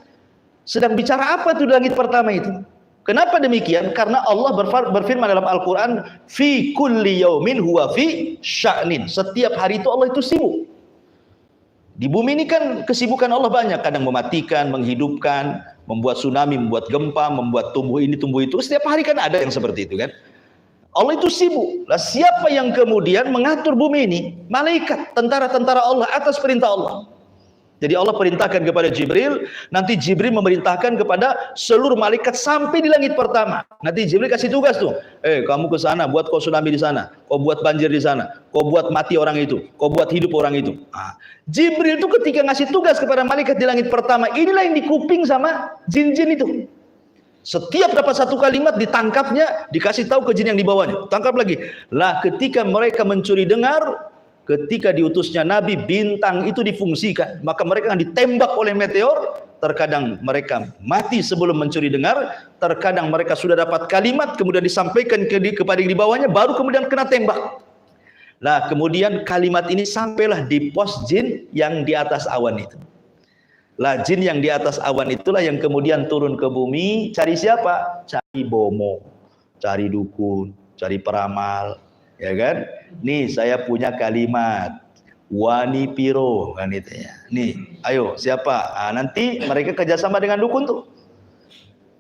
sedang bicara apa tuh di langit pertama itu. Kenapa demikian? Karena Allah berfirman dalam Al-Quran, fi kulli yaumin huwa fi sya'nin. Setiap hari itu Allah itu sibuk. Di bumi ini kan kesibukan Allah banyak, kadang mematikan, menghidupkan, membuat tsunami, membuat gempa, membuat tumbuh ini, tumbuh itu. Setiap hari kan ada yang seperti itu kan. Allah itu sibuk. Lah siapa yang kemudian mengatur bumi ini? Malaikat, tentara-tentara Allah atas perintah Allah. Jadi Allah perintahkan kepada Jibril, nanti Jibril memerintahkan kepada seluruh malaikat sampai di langit pertama. Nanti Jibril kasih tugas tuh, kamu ke sana, buat kau tsunami di sana, kau buat banjir di sana, kau buat mati orang itu, kau buat hidup orang itu. Nah, Jibril itu ketika ngasih tugas kepada malaikat di langit pertama, inilah yang dikuping sama jin-jin itu. Setiap dapat satu kalimat ditangkapnya, dikasih tahu ke jin yang dibawanya, tangkap lagi. Lah ketika mereka mencuri dengar, ketika diutusnya Nabi, bintang itu difungsikan, maka mereka akan ditembak oleh meteor. Terkadang mereka mati sebelum mencuri dengar, terkadang mereka sudah dapat kalimat, kemudian disampaikan kepada yang di bawahnya, baru kemudian kena tembak. Lah kemudian kalimat ini sampailah di pos jin yang di atas awan itu. Lah jin yang di atas awan itulah yang kemudian turun ke bumi, cari siapa? Cari bomo, cari dukun, cari peramal. Ya kan? Nih saya punya kalimat wani piro kan itu ya. Nih, ayo siapa? Nanti mereka kerjasama dengan dukun tuh.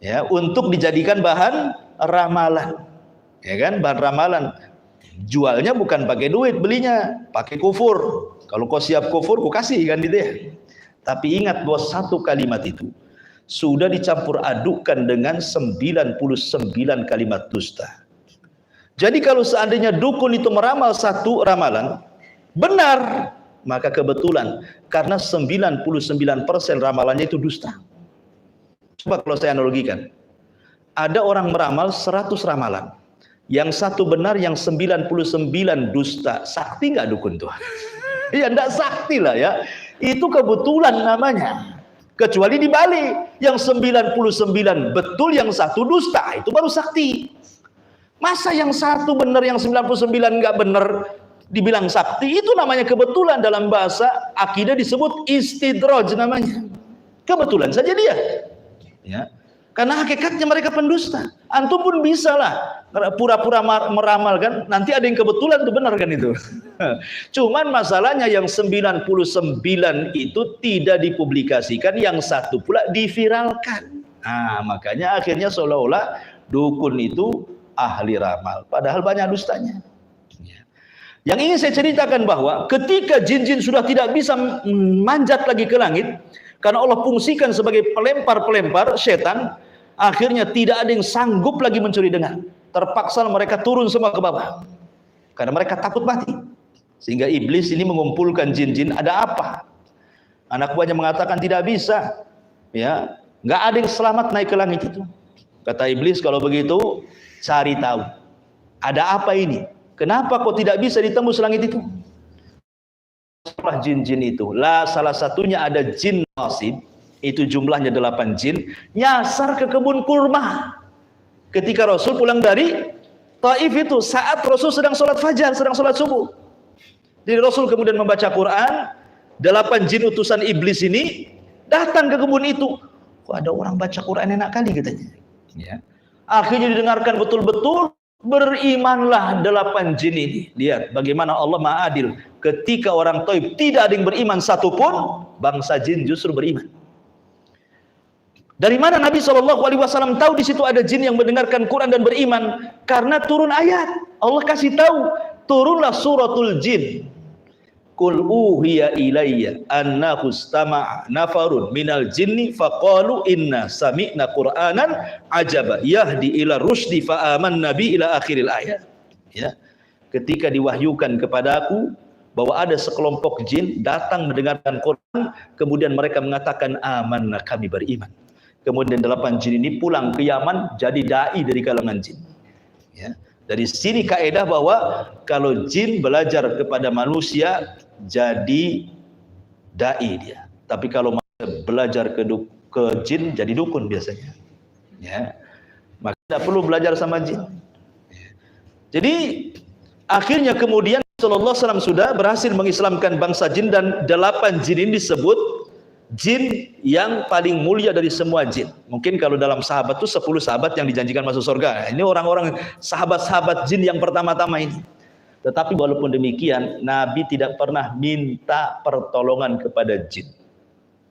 Ya, untuk dijadikan bahan ramalan. Ya kan? Bahan ramalan. Jualnya bukan pakai duit, belinya pakai kufur. Kalau kau siap kufur, kau kasih kan gitu ya. Tapi ingat bahwa satu kalimat itu sudah dicampur adukkan dengan 99 kalimat dusta. Jadi kalau seandainya dukun itu meramal satu ramalan, benar, maka kebetulan. Karena 99% ramalannya itu dusta. Coba kalau saya analogikan. Ada orang meramal 100 ramalan. Yang satu benar, yang 99 dusta. Sakti nggak dukun tuh? Ya enggak sakti lah ya. Itu kebetulan namanya. Kecuali dibalik. Yang 99 betul, yang satu dusta. Itu baru sakti. Masa yang satu benar, yang 99 nggak benar dibilang sakti? Itu namanya kebetulan. Dalam bahasa akidah disebut istidraj namanya. Kebetulan saja dia. Ya. Karena hakikatnya mereka pendusta. Antum pun bisa lah pura-pura meramal kan. Nanti ada yang kebetulan itu benar kan itu. Cuman masalahnya yang 99 itu tidak dipublikasikan, yang satu pula diviralkan. Nah, makanya akhirnya seolah-olah dukun itu ahli ramal, padahal banyak dustanya. Yang ingin saya ceritakan bahwa ketika jin-jin sudah tidak bisa manjat lagi ke langit, karena Allah fungsikan sebagai pelempar-pelempar setan, akhirnya tidak ada yang sanggup lagi mencuri dengar. Terpaksa mereka turun semua ke bawah, karena mereka takut mati. Sehingga iblis ini mengumpulkan jin-jin, ada apa? Anak buahnya mengatakan tidak bisa, ya, nggak ada yang selamat naik ke langit itu. Kata iblis, kalau begitu cari tahu, ada apa ini? Kenapa kok tidak bisa ditembus langit itu? Setelah jin-jin itu, lah salah satunya ada jin nasib, itu jumlahnya 8 jin, nyasar ke kebun kurma. Ketika Rasul pulang dari Taif itu, saat Rasul sedang sholat fajar, sedang sholat subuh. Jadi Rasul kemudian membaca Quran, 8 jin utusan iblis ini datang ke kebun itu. Kok ada orang baca Quran enak kali katanya. Ya. Akhirnya didengarkan betul-betul, berimanlah 8 jin ini. Lihat bagaimana Allah Maha Adil. Ketika orang Taif tidak ada yang beriman satupun, bangsa jin justru beriman. Dari mana Nabi SAW tahu di situ ada jin yang mendengarkan Quran dan beriman? Karena turun ayat. Allah kasih tahu, turunlah suratul jin. Qul uhiya ilayya annahu istama'a nafarun minal jinni faqalu inna sami'na qur'anan ajaba yahdi ila rusdi fa amanna bi ila akhiril ayat. Ya. Ketika diwahyukan kepadaku bahwa ada sekelompok jin datang mendengarkan Quran, kemudian mereka mengatakan amanna, kami beriman. Kemudian 8 jin ini pulang ke Yaman jadi dai dari kalangan jin. Ya. Dari sini kaidah bahwa kalau jin belajar kepada manusia jadi dai dia. Tapi kalau belajar ke jin jadi dukun biasanya. Ya. Maka tidak perlu belajar sama jin. Jadi akhirnya kemudian Rasulullah SAW sudah berhasil mengislamkan bangsa jin, dan 8 jin ini disebut jin yang paling mulia dari semua jin. Mungkin kalau dalam sahabat itu 10 sahabat yang dijanjikan masuk surga. Ini orang-orang sahabat-sahabat jin yang pertama-tama ini. Tetapi walaupun demikian, Nabi tidak pernah minta pertolongan kepada jin.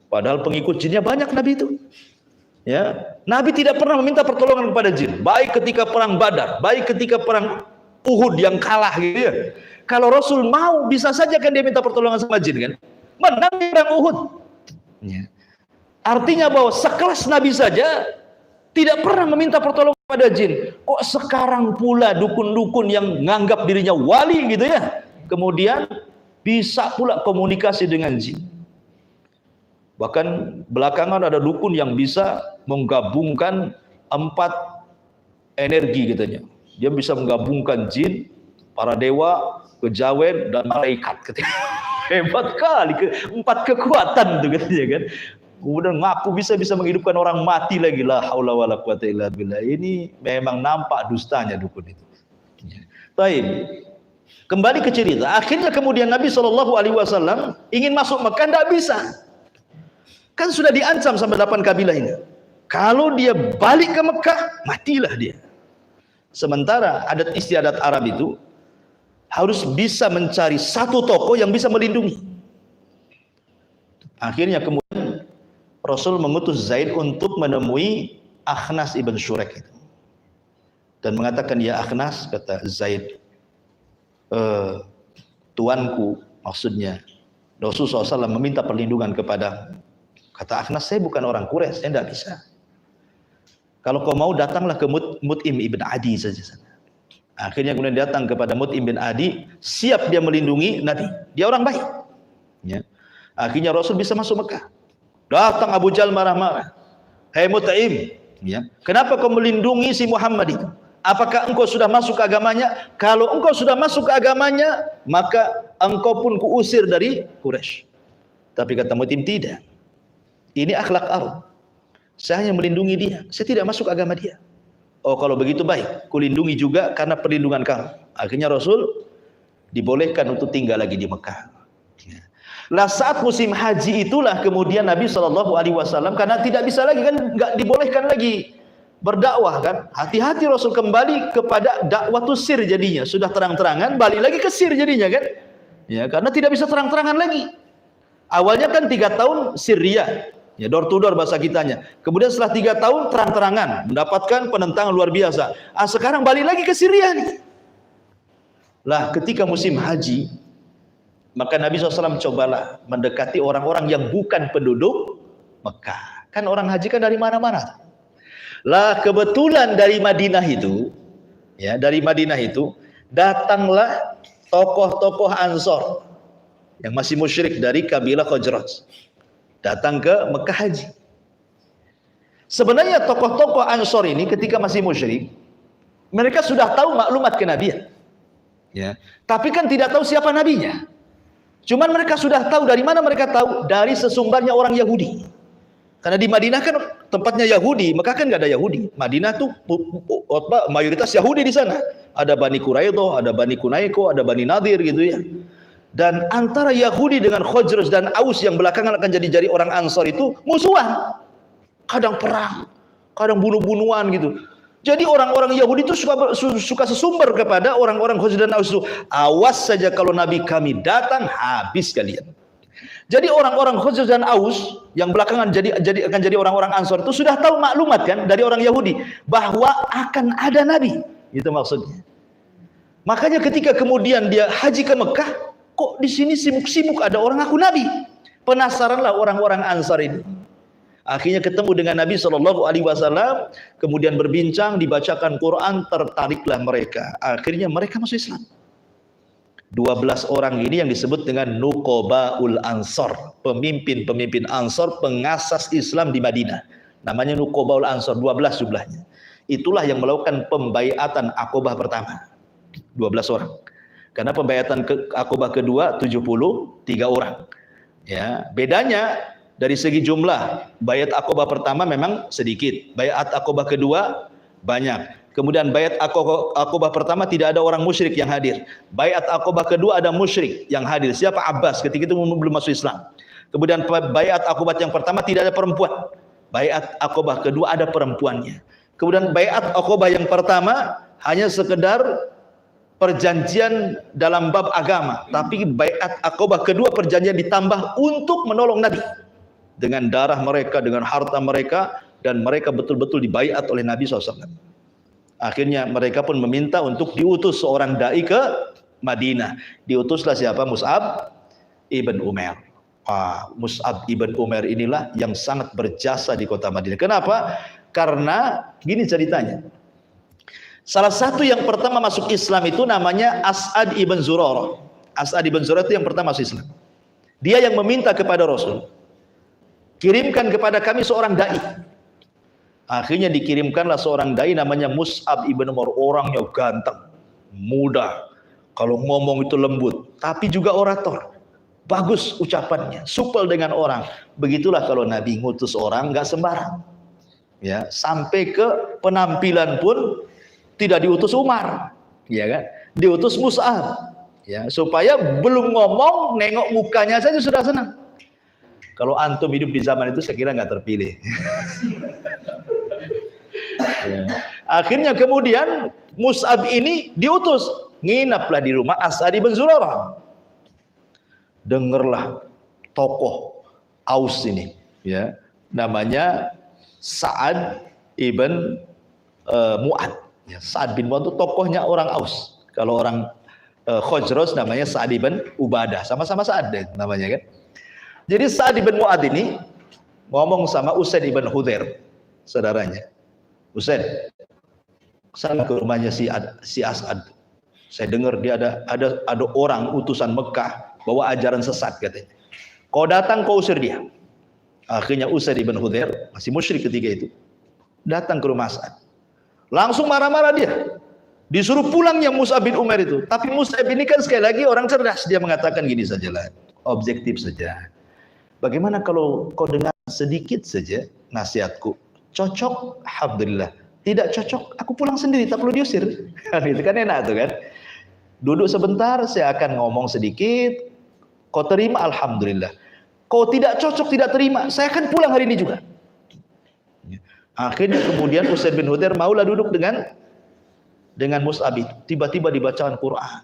Padahal pengikut jinnya banyak Nabi itu. Ya, Nabi tidak pernah meminta pertolongan kepada jin. Baik ketika perang Badar, baik ketika perang Uhud yang kalah gitu ya. Kalau Rasul mau, bisa saja kan dia minta pertolongan sama jin kan. Menang di perang Uhud. Ya. Artinya bahwa sekelas Nabi saja tidak pernah meminta pertolongan kepada jin. Kok sekarang pula dukun-dukun yang nganggap dirinya wali gitu ya, kemudian bisa pula komunikasi dengan jin. Bahkan belakangan ada dukun yang bisa menggabungkan 4 energi katanya. Dia bisa menggabungkan jin, para dewa, kejawen, dan malaikat katanya. Hebat kali, 4 kekuatan tuh katanya kan. Kemudian ngaku bisa menghidupkan orang mati lagi. La haula wala quwata illa billah. Ini memang nampak dustanya dukun itu. Baik. Kembali ke cerita. Akhirnya kemudian Nabi SAW ingin masuk Mekah, tidak bisa. Kan sudah diancam sama 8 kabilah ini. Kalau dia balik ke Mekah, matilah dia. Sementara adat istiadat Arab itu harus bisa mencari satu tokoh yang bisa melindungi. Akhirnya kemudian Rasul mengutus Zaid untuk menemui Akhnas ibn Syurek itu. Dan mengatakan, ya Akhnas, kata Zaid, tuanku, maksudnya Rasulullah SAW meminta perlindungan kepada. Kata Akhnas, saya bukan orang Quraisy, saya tidak bisa. Kalau kau mau, datanglah ke Mut'im ibn Adi saja. Akhirnya kemudian datang kepada Mut'im bin Adi, siap dia melindungi Nabi. Dia orang baik. Ya. Akhirnya Rasul bisa masuk Mekah. Datang Abu Jahal marah-marah. Hei Mut'im, ya, kenapa kau melindungi si Muhammad itu? Apakah engkau sudah masuk ke agamanya? Kalau engkau sudah masuk ke agamanya, maka engkau pun kuusir dari Quraisy. Tapi kata Mut'im, tidak. Ini akhlak Arab. Saya hanya melindungi dia. Saya tidak masuk agama dia. Oh, kalau begitu baik. Kulindungi juga karena perlindungan kamu. Akhirnya Rasul dibolehkan untuk tinggal lagi di Mekah. Lah saat musim haji itulah kemudian Nabi SAW, karena tidak bisa lagi kan, nggak dibolehkan lagi berdakwah kan. Hati-hati Rasul kembali kepada dakwatus sir jadinya. Sudah terang-terangan, balik lagi ke sir jadinya kan. Ya, karena tidak bisa terang-terangan lagi. Awalnya kan 3 tahun sirria, ya, door to door bahasa kitanya. Kemudian setelah 3 tahun terang-terangan, mendapatkan penentangan luar biasa. Sekarang balik lagi ke Syria nih. Lah ketika musim haji, maka Nabi SAW cobalah mendekati orang-orang yang bukan penduduk Mekah. Kan orang haji kan dari mana-mana. Lah kebetulan dari Madinah itu, ya, dari Madinah itu datanglah tokoh-tokoh Ansor yang masih musyrik dari kabilah Khazraj, datang ke Mekah haji. Sebenarnya tokoh-tokoh Ansor ini ketika masih musyrik, mereka sudah tahu maklumat kenabian, ya, tapi kan tidak tahu siapa nabinya. Cuman mereka sudah tahu. Dari mana mereka tahu? Dari sesumbarnya orang Yahudi. Karena di Madinah kan tempatnya Yahudi, Mekah kan nggak ada Yahudi. Madinah tuh mayoritas Yahudi di sana. Ada Bani Quraidah, ada Bani Kunaiko, ada Bani Nadir gitu ya. Dan antara Yahudi dengan Khazraj dan Aus yang belakangan akan jadi orang Ansor itu musuhan. Kadang perang, kadang bunuh-bunuhan gitu. Jadi orang-orang Yahudi itu suka sesumber kepada orang-orang Khazraj dan Aus itu. Awas saja kalau Nabi kami datang, habis kalian. Jadi orang-orang Khazraj dan Aus yang belakangan akan jadi orang-orang Ansor itu sudah tahu maklumat kan dari orang Yahudi bahwa akan ada Nabi. Itu maksudnya. Makanya ketika kemudian dia haji ke Mekah, kok di sini sibuk-sibuk ada orang ngaku Nabi. Penasaranlah orang-orang Ansar ini. Akhirnya ketemu dengan Nabi SAW, kemudian berbincang, dibacakan Quran, tertariklah mereka. Akhirnya mereka masuk Islam. 12 orang ini yang disebut dengan Nuqobaul Ansor, pemimpin-pemimpin Ansor, pengasas Islam di Madinah. Namanya Nuqobaul Ansor, 12 jumlahnya. Itulah yang melakukan pembaiatan Aqobah pertama, 12 orang. Karena pembaiatan Aqobah kedua 73 orang. Ya, bedanya dari segi jumlah, bayat Aqobah pertama memang sedikit, bayat Aqobah kedua banyak. Kemudian bayat Aqobah pertama tidak ada orang musyrik yang hadir. Bayat Aqobah kedua ada musyrik yang hadir. Siapa? Abbas, ketika itu belum masuk Islam. Kemudian bayat Aqobah yang pertama tidak ada perempuan. Bayat Aqobah kedua ada perempuannya. Kemudian bayat Aqobah yang pertama hanya sekedar perjanjian dalam bab agama, tapi baiat Aqabah kedua perjanjian ditambah untuk menolong Nabi dengan darah mereka, dengan harta mereka, dan mereka betul-betul dibaiat oleh Nabi SAW. Akhirnya mereka pun meminta untuk diutus seorang dai ke Madinah. Diutuslah siapa? Mus'ab ibn Umair. Mus'ab ibn Umair inilah yang sangat berjasa di kota Madinah. Kenapa? Karena gini ceritanya. Salah satu yang pertama masuk Islam itu namanya As'ad ibn Zurarah. As'ad ibn Zurarah itu yang pertama masuk Islam. Dia yang meminta kepada Rasul, kirimkan kepada kami seorang dai. Akhirnya dikirimkanlah seorang dai namanya Mus'ab ibn Umair. Orangnya ganteng, muda, kalau ngomong itu lembut, tapi juga orator. Bagus ucapannya, supel dengan orang. Begitulah kalau Nabi ngutus orang, nggak sembarang. Ya, sampai ke penampilan pun tidak diutus Umar, ya kan? Diutus Mus'ab, ya, supaya belum ngomong, nengok mukanya saja sudah senang. Kalau antum hidup di zaman itu, saya kira nggak terpilih. Ya. Akhirnya kemudian Mus'ab ini diutus, nginaplah di rumah As'ad ibn Zurarah. Dengarlah tokoh Aus ini, ya, namanya Sa'ad ibn Mu'ad. Ya, Sa'ad bin Mu'ad itu tokohnya orang Aus. Kalau orang Khazraj namanya Sa'ad ibn Ubadah, sama-sama Sa'ad namanya kan. Jadi Sa'ad ibn Mu'ad ini ngomong sama Usaid ibn Hudhair, saudaranya. Usaid, saya ke rumahnya si As'ad. Saya dengar dia ada orang utusan Mekah bawa ajaran sesat katanya. Kau datang, kau usir dia. Akhirnya Usaid ibn Hudhair, masih musyrik ketika itu, datang ke rumah As'ad. Langsung marah-marah dia. Disuruh pulangnya Mus'ab bin Umair itu. Tapi Mus'ab ini kan sekali lagi orang cerdas. Dia mengatakan gini sajalah, objektif saja. Bagaimana kalau kau dengar sedikit saja nasihatku? Cocok, alhamdulillah. Tidak cocok, aku pulang sendiri, tak perlu diusir. Itu kan enak tuh kan. Duduk sebentar, saya akan ngomong sedikit. Kau terima, alhamdulillah. Kau tidak cocok, tidak terima, saya akan pulang hari ini juga. Akhirnya kemudian Usaid bin Hudhair maulah duduk dengan Mus'ab. Tiba-tiba dibacakan Quran.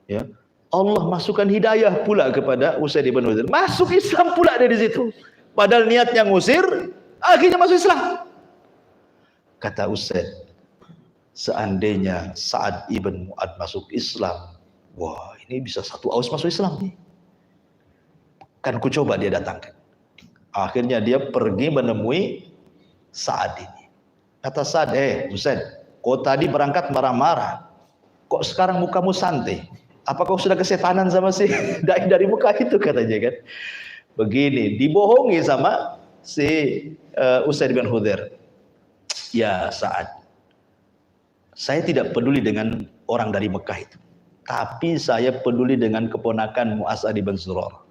Ya. Allah masukkan hidayah pula kepada Usaid bin Hudhair. Masuk Islam pula dari situ. Padahal niatnya ngusir, akhirnya masuk Islam. Kata Usaid, seandainya Sa'ad ibn Mu'ad masuk Islam, wah ini bisa satu Aus masuk Islam nih. Kan ku coba dia datangkan. Akhirnya dia pergi menemui Sa'ad ini. Kata Sa'ad, Usaid, kau tadi berangkat marah-marah, kok sekarang mukamu santai? Apa kau sudah kesetanan sama si dai dari Mekah itu, katanya kan. Begini, dibohongi sama si Usaid bin Hudhair. Ya Sa'ad, saya tidak peduli dengan orang dari Mekah itu, tapi saya peduli dengan keponakanmu As'ad bin Zurarah.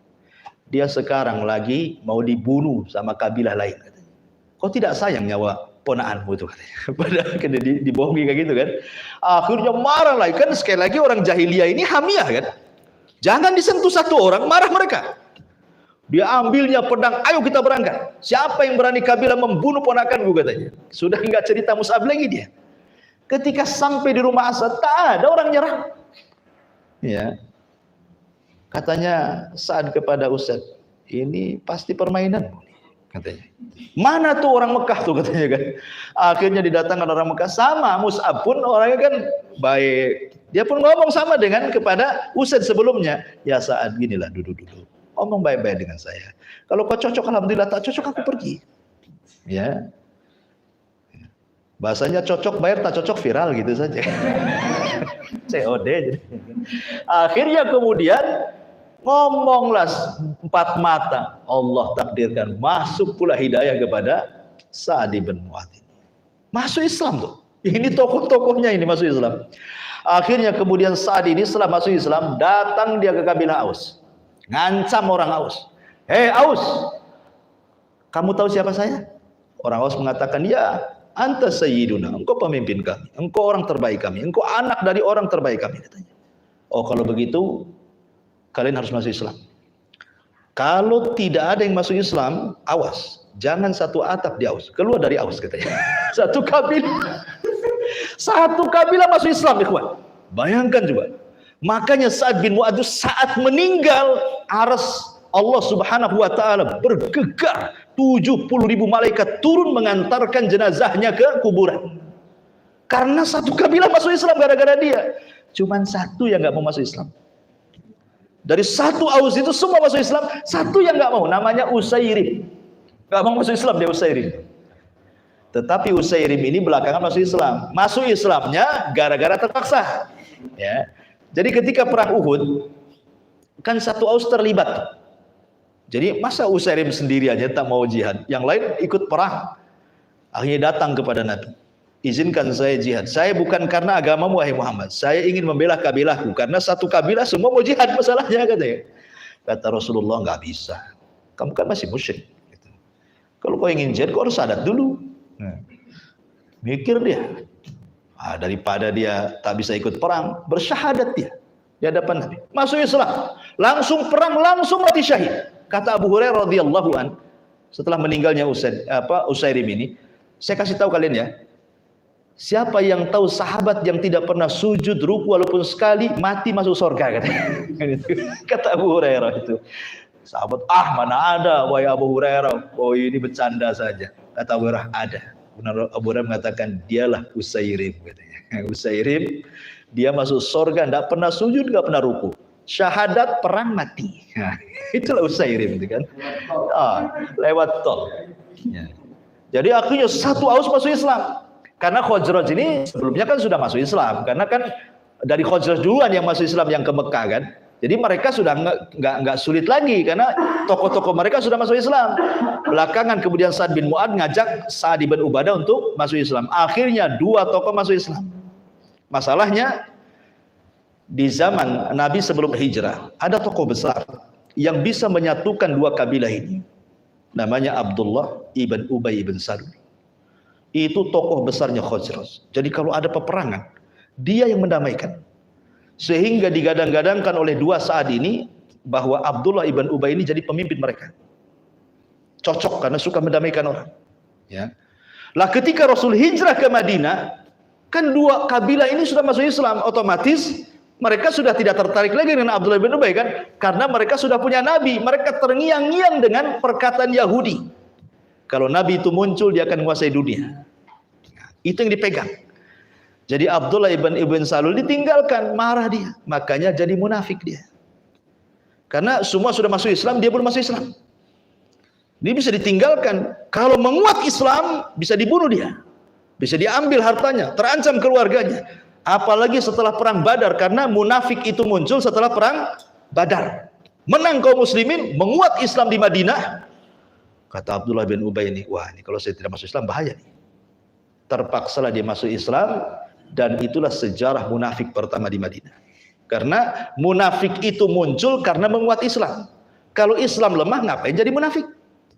Dia sekarang lagi mau dibunuh sama kabilah lain, katanya. Kau tidak sayang nyawa ponakanmu itu, katanya. Padahal kena dibohongi kayak gitu kan. Akhirnya marah lagi, kan sekali lagi orang jahiliyah ini hamiah kan. Jangan disentuh satu orang, marah mereka. Dia ambilnya pedang, ayo kita berangkat. Siapa yang berani kabilah membunuh ponakanku, katanya. Sudah enggak cerita Mus'ab lagi dia. Ketika sampai di rumah As'ad, tak ada orang nyerang. Ya. Katanya Sa'ad kepada Usaid, ini pasti permainanmu, katanya. Mana tuh orang Mekah tuh, katanya kan. Akhirnya didatangkan orang Mekah, sama Mus'ab pun orangnya kan baik. Dia pun ngomong sama dengan kepada Usaid sebelumnya. Ya Sa'ad, ginilah duduk-duduk. Ngomong baik-baik dengan saya. Kalau kau cocok, alhamdulillah, tak cocok aku pergi. Ya. Bahasanya cocok bayar, tak cocok viral gitu saja. COD jadi. Akhirnya kemudian ngomonglah empat mata. Allah takdirkan masuk pula hidayah kepada Sa'ad bin Mu'ad. Masuk Islam tuh. Ini tokoh-tokohnya ini masuk Islam. Akhirnya kemudian Sa'ad ini setelah masuk Islam, datang dia ke kabilah Aus. Ngancam orang Aus. Aus, kamu tahu siapa saya? Orang Aus mengatakan, ya, anta sayyiduna, engkau pemimpin kami, engkau orang terbaik kami, engkau anak dari orang terbaik kami, katanya. Oh, kalau begitu kalian harus masuk Islam. Kalau tidak ada yang masuk Islam, awas, jangan satu atap di Aus, keluar dari Aus, katanya. Satu kabilah masuk Islam, ikhwan. Bayangkan juga. Makanya Sa'ad bin Mu'adz saat meninggal, aras Allah Subhanahu wa taala bergegar, 70.000 malaikat turun mengantarkan jenazahnya ke kuburan. Karena satu kabilah masuk Islam gara-gara dia. Cuman satu yang nggak mau masuk Islam. Dari satu Aus itu semua masuk Islam, satu yang nggak mau, namanya Usairim. Nggak mau masuk Islam dia, Usairim. Tetapi Usairim ini belakangan masuk Islam. Masuk Islamnya gara-gara terpaksa. Ya. Jadi ketika perang Uhud, kan satu Aus terlibat. Jadi masa Usairim sendiri aja tak mau jihad, yang lain ikut perang. Akhirnya datang kepada Nabi, izinkan saya jihad. Saya bukan karena agamamu wahai Muhammad, saya ingin membela kabilahku, karena satu kabilah semua mau jihad masalahnya, katanya. Kata Rasulullah, nggak bisa, kamu kan masih musyrik. Kalau kau ingin jihad, kau harus syahadat dulu. Mikir dia. Daripada dia tak bisa ikut perang, bersyahadat dia di hadapan Nabi. Masuk Islam, langsung perang, langsung mati syahid. Kata Abu Hurairah radhiyallahu an, setelah meninggalnya Usairim ini, saya kasih tahu kalian ya, siapa yang tahu sahabat yang tidak pernah sujud ruku walaupun sekali, mati masuk surga, katanya. Kata Abu Hurairah itu. Sahabat, mana ada wahai Abu Hurairah, oh ini bercanda saja. Kata Abu Hurairah, ada. Abu Hurairah mengatakan, dialah Usairim, katanya. Usairim, dia masuk surga, tidak pernah sujud, tidak pernah ruku, syahadat, perang, mati. Nah, itulah Usairim itu kan. Lewat tol. Ya. Jadi akhirnya satu Aus masuk Islam. Karena Khazraj ini sebelumnya kan sudah masuk Islam. Karena kan dari Khazraj duluan yang masuk Islam yang ke Mekah kan. Jadi mereka sudah nggak sulit lagi karena tokoh-tokoh mereka sudah masuk Islam. Belakangan kemudian Sa'ad bin Mu'adz ngajak Sa'ad bin Ubadah untuk masuk Islam. Akhirnya dua tokoh masuk Islam. Masalahnya di zaman Nabi sebelum hijrah ada tokoh besar yang bisa menyatukan dua kabilah ini. Namanya Abdullah ibn Ubay ibn Salul. Itu tokoh besarnya Khazraj. Jadi kalau ada peperangan, dia yang mendamaikan. Sehingga digadang-gadangkan oleh dua Sa'ad ini bahwa Abdullah ibn Ubay ini jadi pemimpin mereka. Cocok karena suka mendamaikan orang. Ya. Lah ketika Rasul hijrah ke Madinah, kan dua kabilah ini sudah masuk Islam, otomatis mereka sudah tidak tertarik lagi dengan Abdullah bin Ubay kan, karena mereka sudah punya nabi. Mereka terngiang-ngiang dengan perkataan Yahudi. Kalau nabi itu muncul, dia akan menguasai dunia. Itu yang dipegang. Jadi Abdullah ibn Salul ditinggalkan, marah dia. Makanya jadi munafik dia. Karena semua sudah masuk Islam, dia belum masuk Islam. Dia bisa ditinggalkan. Kalau menguat Islam, bisa dibunuh dia. Bisa diambil hartanya, terancam keluarganya. Apalagi setelah perang Badar, karena munafik itu muncul setelah perang Badar. Menang kaum muslimin, menguat Islam di Madinah. Kata Abdullah bin Ubay ini, wah ini kalau saya tidak masuk Islam bahaya nih. Terpaksalah dia masuk Islam, dan itulah sejarah munafik pertama di Madinah. Karena munafik itu muncul karena menguat Islam. Kalau Islam lemah, ngapain jadi munafik?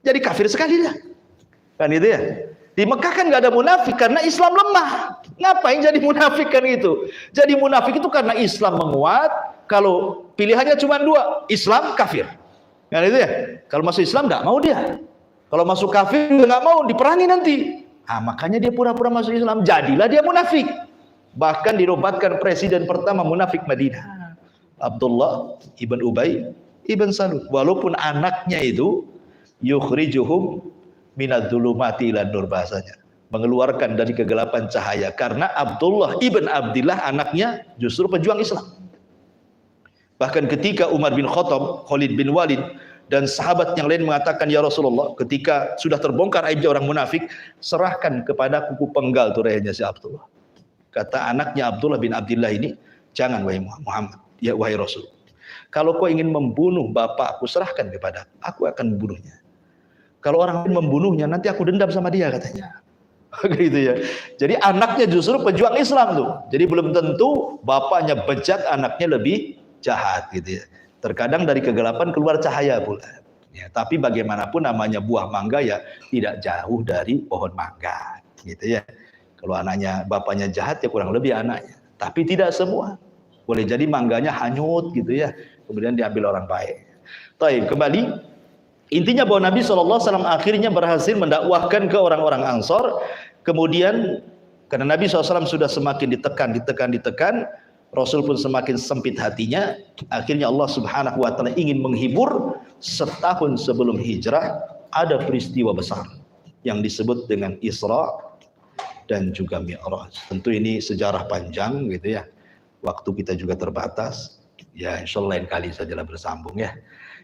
Jadi kafir sekali dah. Kan itu ya. Di Mekah kan nggak ada munafik karena Islam lemah. Ngapain jadi munafik kan itu? Jadi munafik itu karena Islam menguat. Kalau pilihannya cuma dua, Islam, kafir. Kan itu ya. Kalau masuk Islam nggak mau dia. Kalau masuk kafir nggak mau, diperangi nanti. Makanya dia pura-pura masuk Islam. Jadilah dia munafik. Bahkan dinobatkan presiden pertama munafik Madinah, Abdullah ibn Ubay ibn Salul. Walaupun anaknya itu yukhrijuhum minadz-dzulumati ila nur, bahasanya mengeluarkan dari kegelapan cahaya. Karena Abdullah ibn Abdillah anaknya justru pejuang Islam. Bahkan ketika Umar bin Khattab, Khalid bin Walid dan sahabat yang lain mengatakan, ya Rasulullah, ketika sudah terbongkar aibnya orang munafik, serahkan kepada kuku penggal tuh rehnya si Abdullah. Kata anaknya Abdullah bin Abdillah ini, jangan wahai Muhammad, ya wahai Rasul, kalau kau ingin membunuh bapakku, serahkan kepada aku akan membunuhnya. Kalau orang lain membunuhnya, nanti aku dendam sama dia, katanya. Gitu ya. Jadi anaknya justru pejuang Islam tuh. Jadi belum tentu bapaknya bejat, anaknya lebih jahat, gitu ya. Terkadang dari kegelapan keluar cahaya pula. Ya, tapi bagaimanapun namanya buah mangga ya tidak jauh dari pohon mangga, gitu ya. Kalau anaknya, bapaknya jahat ya kurang lebih anaknya. Tapi tidak semua. Boleh jadi mangganya hanyut gitu ya. Kemudian diambil orang baik. Taib, kembali. Intinya bahwa Nabi SAW akhirnya berhasil mendakwahkan ke orang-orang Ansor. Kemudian, karena Nabi SAW sudah semakin ditekan. Rasul pun semakin sempit hatinya. Akhirnya Allah Subhanahu wa taala ingin menghibur. Setahun sebelum hijrah ada peristiwa besar yang disebut dengan Isra dan juga Mi'raj. Tentu ini sejarah panjang gitu ya. Waktu kita juga terbatas. Ya insyaallah lain kali sajalah bersambung ya.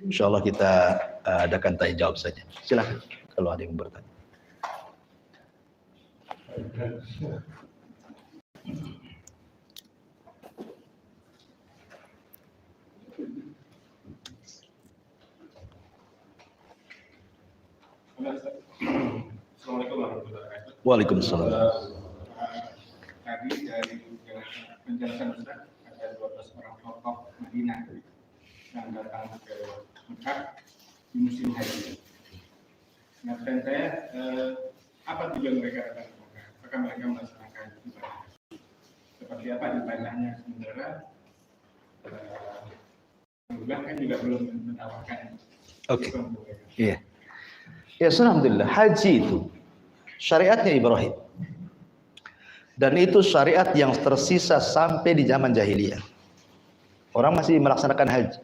Insyaallah kita adakan tanya jawab saja. Silakan kalau ada yang bertanya. Assalamualaikum warahmatullahi wabarakatuh. Waalaikumsalam. Tadi dari penjelasan Ustaz ada 12 orang tokoh Madinah yang datang ke Mekah di musim haji. Nah, dan saya apa tujuan mereka datang ke Mekah? Apakah mereka melaksanakan ibadah? Seperti apa ibadahnya sementara kan juga belum menawarkan. Oke. Iya. Ya, alhamdulillah, haji itu syariatnya Ibrahim. Dan itu syariat yang tersisa sampai di zaman jahiliyah. Orang masih melaksanakan haji.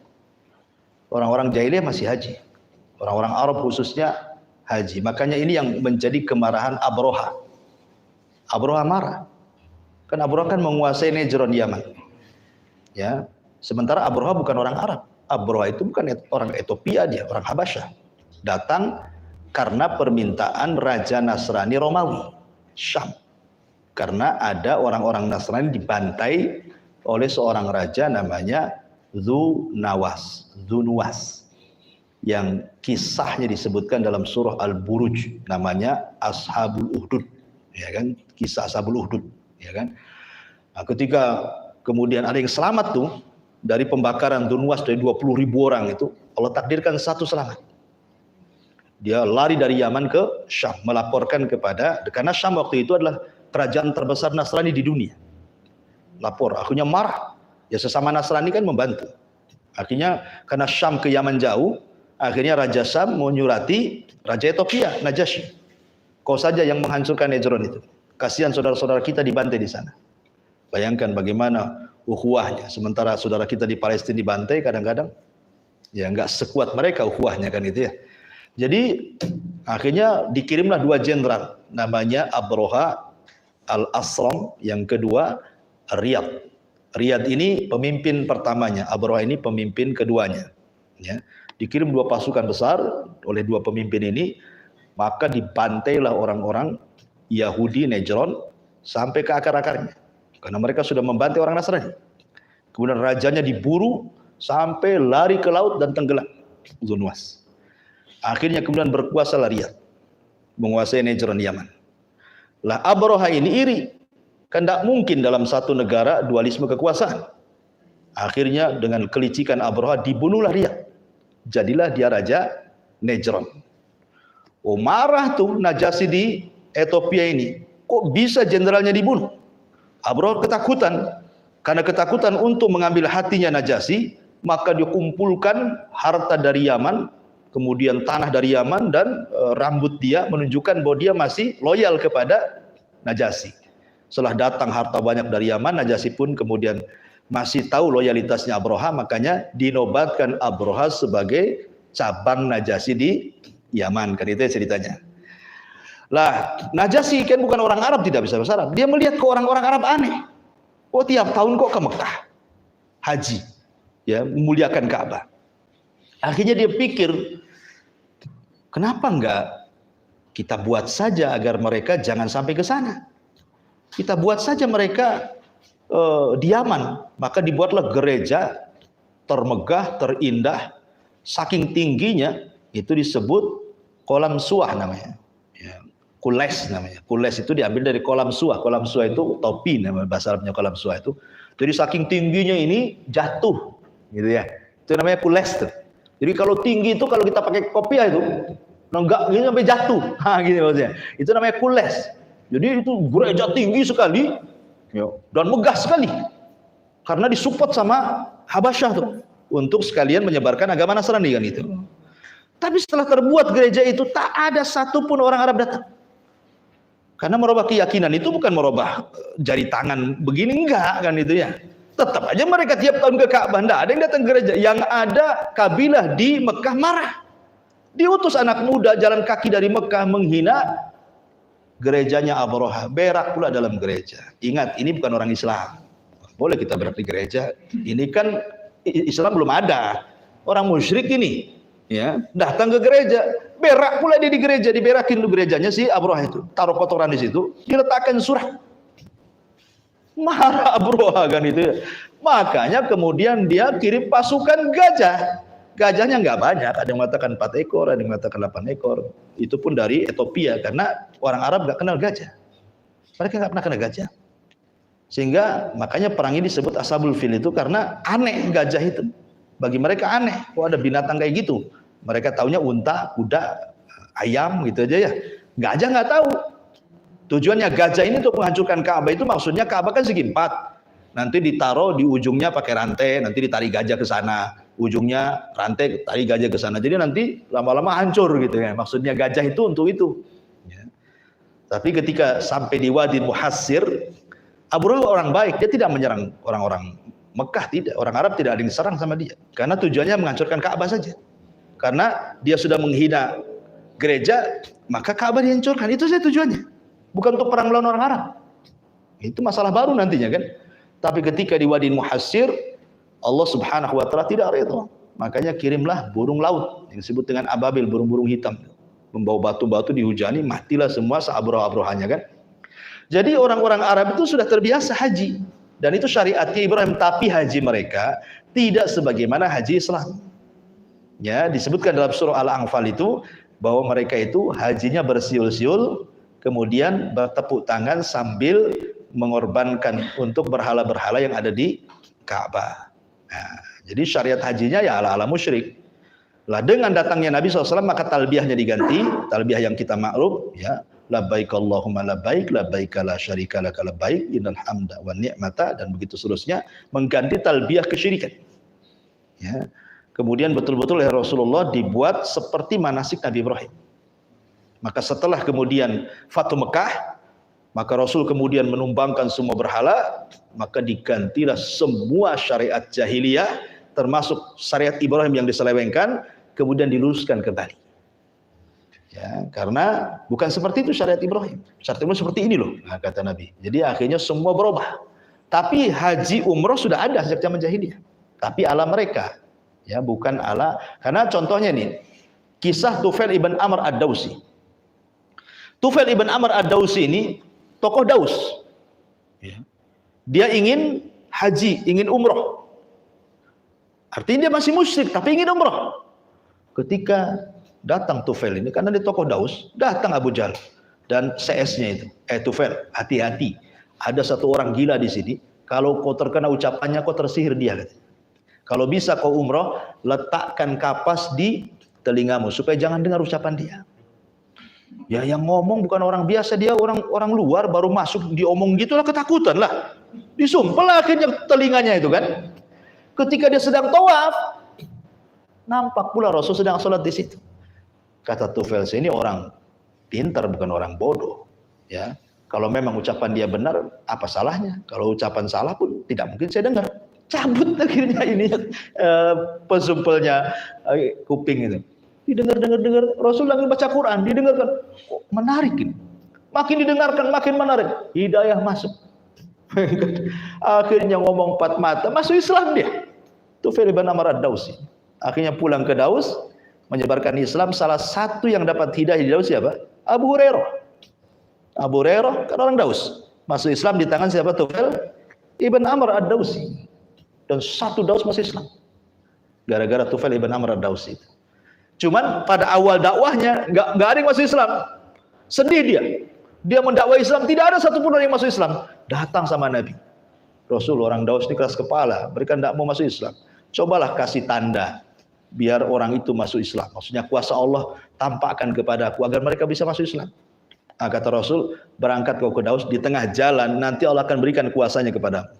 Orang-orang jahiliyah masih haji. Orang-orang Arab khususnya haji. Makanya ini yang menjadi kemarahan Abroha. Abroha marah. Kan Abroha kan menguasai Najran Yaman. Ya, sementara Abroha bukan orang Arab. Abroha itu bukan orang Ethiopia, dia orang Habasyah. Datang karena permintaan Raja Nasrani Romawi, Syam. Karena ada orang-orang Nasrani dibantai oleh seorang raja namanya Dzunawas, yang kisahnya disebutkan dalam surah Al-Buruj, namanya Ashabul Uhdud, ya kan? Kisah Ashabul Uhdud, ya kan? Nah, ketika kemudian ada yang selamat tuh dari pembakaran Dzunawas dari 20.000 orang itu, Allah takdirkan satu selamat. Dia lari dari Yaman ke Syam, melaporkan karena Syam waktu itu adalah kerajaan terbesar Nasrani di dunia. Lapor, akhirnya marah. Ya sesama Nasrani kan membantu. Akhirnya karena Syam ke Yaman jauh, akhirnya Raja Syam menyurati Raja Ethiopia, Najasyi. Kau saja yang menghancurkan Najran itu. Kasihan saudara-saudara kita dibantai di sana. Bayangkan bagaimana ukhuwahnya. Sementara saudara kita di Palestina dibantai kadang-kadang, ya nggak sekuat mereka ukhuwahnya kan itu ya. Jadi akhirnya dikirimlah 2 jenderal, namanya Abroha Al-Asram, yang kedua Riyad. Riyad ini pemimpin pertamanya, Abroha ini pemimpin keduanya. Ya, dikirim 2 pasukan besar oleh 2 pemimpin ini, maka dibantailah orang-orang Yahudi Najran sampai ke akar-akarnya, karena mereka sudah membantai orang Nasrani. Kemudian rajanya diburu sampai lari ke laut dan tenggelam, Dzunawas. Akhirnya kemudian berkuasalah Riyad, menguasai Najran Yaman. Lah Abroha ini iri, kan tidak mungkin dalam satu negara dualisme kekuasaan. Akhirnya dengan kelicikan Abroha dibunuhlah Riyad. Jadilah dia raja Najran. Oh marah tuh Najasyi di Ethiopia ini, kok bisa jenderalnya dibunuh? Abroha ketakutan, karena ketakutan untuk mengambil hatinya Najasyi, maka dia kumpulkan harta dari Yaman, kemudian tanah dari Yaman, dan rambut dia menunjukkan bahwa dia masih loyal kepada Najasyi. Setelah datang harta banyak dari Yaman, Najasyi pun kemudian masih tahu loyalitasnya Abroha, makanya dinobatkan Abroha sebagai cabang Najasyi di Yaman, kan itu ceritanya. Lah, Najasyi kan bukan orang Arab, tidak bisa bahasa Arab. Dia melihat kok orang-orang Arab aneh. Kok tiap tahun kok ke Mekah haji, ya, memuliakan Ka'bah. Akhirnya dia pikir, kenapa enggak kita buat saja agar mereka jangan sampai ke sana. Kita buat saja mereka di Yaman. Maka dibuatlah gereja termegah, terindah, saking tingginya itu disebut kolam suah namanya. Ya, kules namanya. Kules itu diambil dari kolam suah. Kolam suah itu topi namanya, bahasa Arabnya kolam suah itu. Jadi saking tingginya ini jatuh, gitu ya. Itu namanya kules tuh. Jadi kalau tinggi itu, kalau kita pakai kopiah itu enggak gini sampai jatuh. Gini maksudnya. Itu namanya kules. Jadi itu gereja tinggi sekali, ya, dan megah sekali. Karena disupport sama Habasyah tuh untuk sekalian menyebarkan agama Nasrani kan itu. Tapi setelah terbuat gereja itu, tak ada satupun orang Arab datang. Karena merubah keyakinan itu bukan merubah jari tangan begini, enggak kan itu ya. Tetap aja mereka tiap tahun ke Ka'bah, tidak ada yang datang ke gereja. Yang ada kabilah di Mekah marah. Diutus anak muda jalan kaki dari Mekah menghina gerejanya Abraha, berak pula dalam gereja. Ingat, ini bukan orang Islam. Boleh kita berak di gereja. Ini kan Islam belum ada. Orang musyrik ini, ya, datang ke gereja, berak pula dia di gereja, diberakin lu gerejanya si Abraha itu. Taruh kotoran di situ, diletakkan surah. Marah Abraha kan itu ya. Makanya kemudian dia kirim pasukan gajah. Gajahnya nggak banyak, ada yang mengatakan 4 ekor, ada yang mengatakan 8 ekor. Itu pun dari Ethiopia, karena orang Arab nggak kenal gajah. Mereka nggak pernah kenal gajah. Sehingga makanya perang ini disebut Ashabul Fil itu karena aneh gajah itu. Bagi mereka aneh, kok ada binatang kayak gitu. Mereka taunya unta, kuda, ayam gitu aja ya. Gajah nggak tahu. Tujuannya gajah ini untuk menghancurkan Ka'bah itu maksudnya Ka'bah kan segi 4. Nanti ditaruh di ujungnya pakai rantai, nanti ditarik gajah ke sana. Ujungnya rantai, tarik gajah ke sana. Jadi nanti lama-lama hancur gitu ya. Maksudnya gajah itu untuk itu. Ya. Tapi ketika sampai di Wadi Muhassir, Abraha orang baik, dia tidak menyerang orang-orang Mekah, tidak. Orang Arab tidak ada yang diserang sama dia. Karena tujuannya menghancurkan Ka'bah saja. Karena dia sudah menghina gereja, maka Ka'bah dihancurkan. Itu saja tujuannya. Bukan untuk perang melawan orang Arab. Itu masalah baru nantinya kan. Tapi ketika di Wadi Muhassir, Allah Subhanahu wa taala tidak redha. Makanya kirimlah burung laut yang disebut dengan ababil, burung-burung hitam. Membawa batu-batu dihujani, matilah semua seabroh-abrohannya kan. Jadi orang-orang Arab itu sudah terbiasa haji. Dan itu syariatnya Ibrahim, tapi haji mereka tidak sebagaimana haji Islam. Ya, disebutkan dalam surah Al-Anfal itu bahwa mereka itu hajinya bersiul-siul, kemudian bertepuk tangan sambil mengorbankan untuk berhala-berhala yang ada di Ka'bah. Nah, jadi syariat hajinya ya ala-ala musyrik. Lah dengan datangnya Nabi SAW maka talbiyahnya diganti, talbiyah yang kita maklum ya, labbaik Allahumma labbaik, labbaik la syarika laka labbaik, innal hamda wan ni'mata, dan begitu seterusnya, mengganti talbiyah kesyirikan. Ya. Kemudian betul-betul oleh Rasulullah dibuat seperti manasik Nabi Ibrahim. Maka setelah kemudian Fathu Mekah, maka Rasul kemudian menumbangkan semua berhala, maka digantilah semua syariat jahiliyah, termasuk syariat Ibrahim yang diselewengkan, kemudian diluruskan kembali. Ya, karena bukan seperti itu syariat Ibrahim. Syariat Ibrahim seperti ini loh, nah, kata Nabi. Jadi akhirnya semua berubah. Tapi haji umroh sudah ada sejak zaman jahiliyah. Tapi ala mereka, ya bukan ala. Karena contohnya nih, kisah Tufail ibn Amr ad-Dawsi. Tufail ibn Amr ad-Dawsi ini tokoh Daus. Dia ingin haji, ingin umroh. Artinya dia masih musyrik, tapi ingin umroh. Ketika datang Tufail ini, karena dia tokoh Daus, datang Abu Jahal dan CS-nya itu. Tufail, hati-hati. Ada satu orang gila di sini. Kalau kau terkena ucapannya, kau tersihir dia. Kalau bisa kau umroh, letakkan kapas di telingamu supaya jangan dengar ucapan dia. Ya yang ngomong bukan orang biasa, dia orang luar baru masuk diomong gitulah, ketakutan lah. Disumpel akhirnya telinganya itu kan. Ketika dia sedang tawaf, nampak pula Rasul sedang sholat di situ. Kata Tufail, ini orang pintar bukan orang bodoh. Ya, kalau memang ucapan dia benar, apa salahnya? Kalau ucapan salah pun tidak mungkin saya dengar. Cabut akhirnya ini pesumpelnya kuping itu. Didengar, Rasul lagi baca Quran, didengarkan, kok menarik ini. Makin didengarkan, makin menarik. Hidayah masuk. Akhirnya ngomong 4 mata, masuk Islam dia. Tufail ibn Amr ad-Dawsi. Akhirnya pulang ke Daus, menyebarkan Islam. Salah satu yang dapat hidayah di Daus siapa? Abu Hurairah. Abu Hurairah kan orang Daus. Masuk Islam di tangan siapa? Tufail ibn Amr ad-Dawsi. Dan satu Daus masuk Islam. Gara-gara Tufail ibn Amr ad-Dawsi. Cuman pada awal dakwahnya nggak ada yang masuk Islam. Sedih dia mendakwai Islam, tidak ada satupun orang yang masuk Islam. Datang sama Nabi. Rasul, orang Daus ini keras kepala, mereka tidak mau masuk Islam. Cobalah kasih tanda biar orang itu masuk Islam. Maksudnya kuasa Allah tampakkan kepada aku agar mereka bisa masuk Islam. Nah, kata Rasul, berangkat kau ke Daus, di tengah jalan nanti Allah akan berikan kuasanya kepadamu.